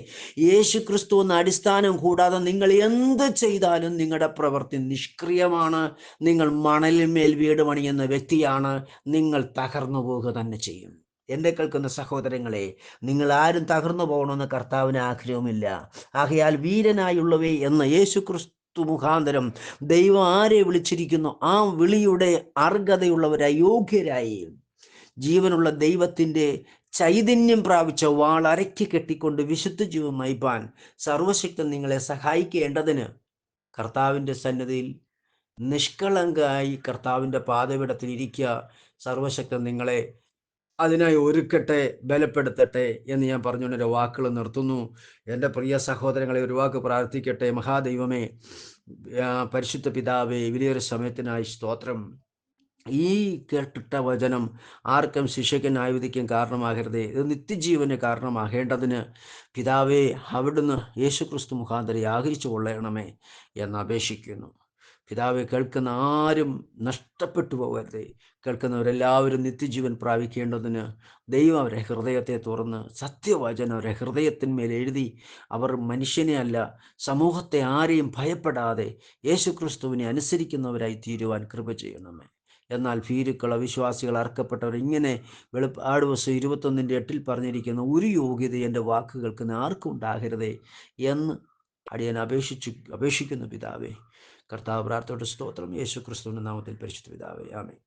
യേശു ക്രിസ്തു എന്ന അടിസ്ഥാനം കൂടാതെ നിങ്ങൾ എന്ത് ചെയ്താലും നിങ്ങളുടെ പ്രവൃത്തി നിഷ്ക്രിയമാണ്. നിങ്ങൾ മണലിന്മേൽ വീട് പണിയുന്ന വ്യക്തിയാണ്. നിങ്ങൾ തകർന്നു പോവുക തന്നെ ചെയ്യും. എന്നെ കേൾക്കുന്ന സഹോദരങ്ങളെ, നിങ്ങൾ ആരും തകർന്നു പോകണമെന്ന് കർത്താവിന് ആഗ്രഹമില്ല. ആകയാൽ വീരനായുള്ളവേ എന്ന യേശു ക്രിസ്തു മുഖാന്തരം ദൈവം ആരെ വിളിച്ചിരിക്കുന്നു, ആ വിളിയുടെ അർഹതയുള്ളവരായി, യോഗ്യരായി ജീവനുള്ള ദൈവത്തിൻ്റെ ചൈതന്യം പ്രാപിച്ച വാൾ അരക്കി കെട്ടിക്കൊണ്ട് വിശുദ്ധ ജീവൻ നയിപ്പാൻ സർവശക്തൻ നിങ്ങളെ സഹായിക്കേണ്ടതിന് കർത്താവിൻ്റെ സന്നിധിയിൽ നിഷ്കളങ്കായി കർത്താവിൻ്റെ പാദപീഠത്തിൽ ഇരിക്കുക. സർവശക്തൻ നിങ്ങളെ അതിനായി ഒരുക്കട്ടെ, ബലപ്പെടുത്തട്ടെ എന്ന് ഞാൻ പറഞ്ഞുകൊണ്ട് എൻ്റെ വാക്കുകൾ നിർത്തുന്നു. എൻ്റെ പ്രിയ സഹോദരങ്ങളെ, ഒരു വാക്ക് പ്രാർത്ഥിക്കട്ടെ. മഹാദൈവമേ, പരിശുദ്ധ പിതാവേ, വലിയൊരു സമയത്തിനായി സ്തോത്രം. ഈ കേട്ടിട്ട വചനം ആർക്കും ശിക്ഷയ്ക്കും ന്യായവിധിക്കും കാരണമാകരുതേ, ഇത് നിത്യജീവന് കാരണമാകേണ്ടതിന് പിതാവേ, അവിടുന്ന് യേശു ക്രിസ്തു മുഖാന്തരം ആഗ്രഹിച്ചു കൊള്ളണമേ എന്ന് അപേക്ഷിക്കുന്നു. പിതാവെ, കേൾക്കുന്ന ആരും നഷ്ടപ്പെട്ടു പോകരുതേ. കേൾക്കുന്നവരെല്ലാവരും നിത്യജീവൻ പ്രാപിക്കേണ്ടതിന് ദൈവം അവരെ ഹൃദയത്തെ തുറന്ന് സത്യവചനം അവരെ ഹൃദയത്തിന്മേൽ എഴുതി അവർ മനുഷ്യനെ അല്ല, സമൂഹത്തെ ആരെയും ഭയപ്പെടാതെ യേശു ക്രിസ്തുവിനെ അനുസരിക്കുന്നവരായി തീരുവാൻ കൃപ ചെയ്യണമേ. എന്നാൽ ഭീരുക്കൾ, അവിശ്വാസികൾ, അർക്കപ്പെട്ടവർ, ഇങ്ങനെ വെളിപ്പാട് ദിവസം 21:8 പറഞ്ഞിരിക്കുന്ന ഒരു യോഗ്യത എൻ്റെ വാക്കുകൾക്ക് ആർക്കും ഉണ്ടാകരുതേ എന്ന് അടിയൻ അപേക്ഷിക്കുന്നു പിതാവേ. കർത്താവ് പ്രാർത്ഥനയുടെ സ്തോത്രം. യേശു ക്രിസ്തുവിൻ്റെ നാമത്തിൽ പരിശുദ്ധ പിതാവേ, ആമേൻ.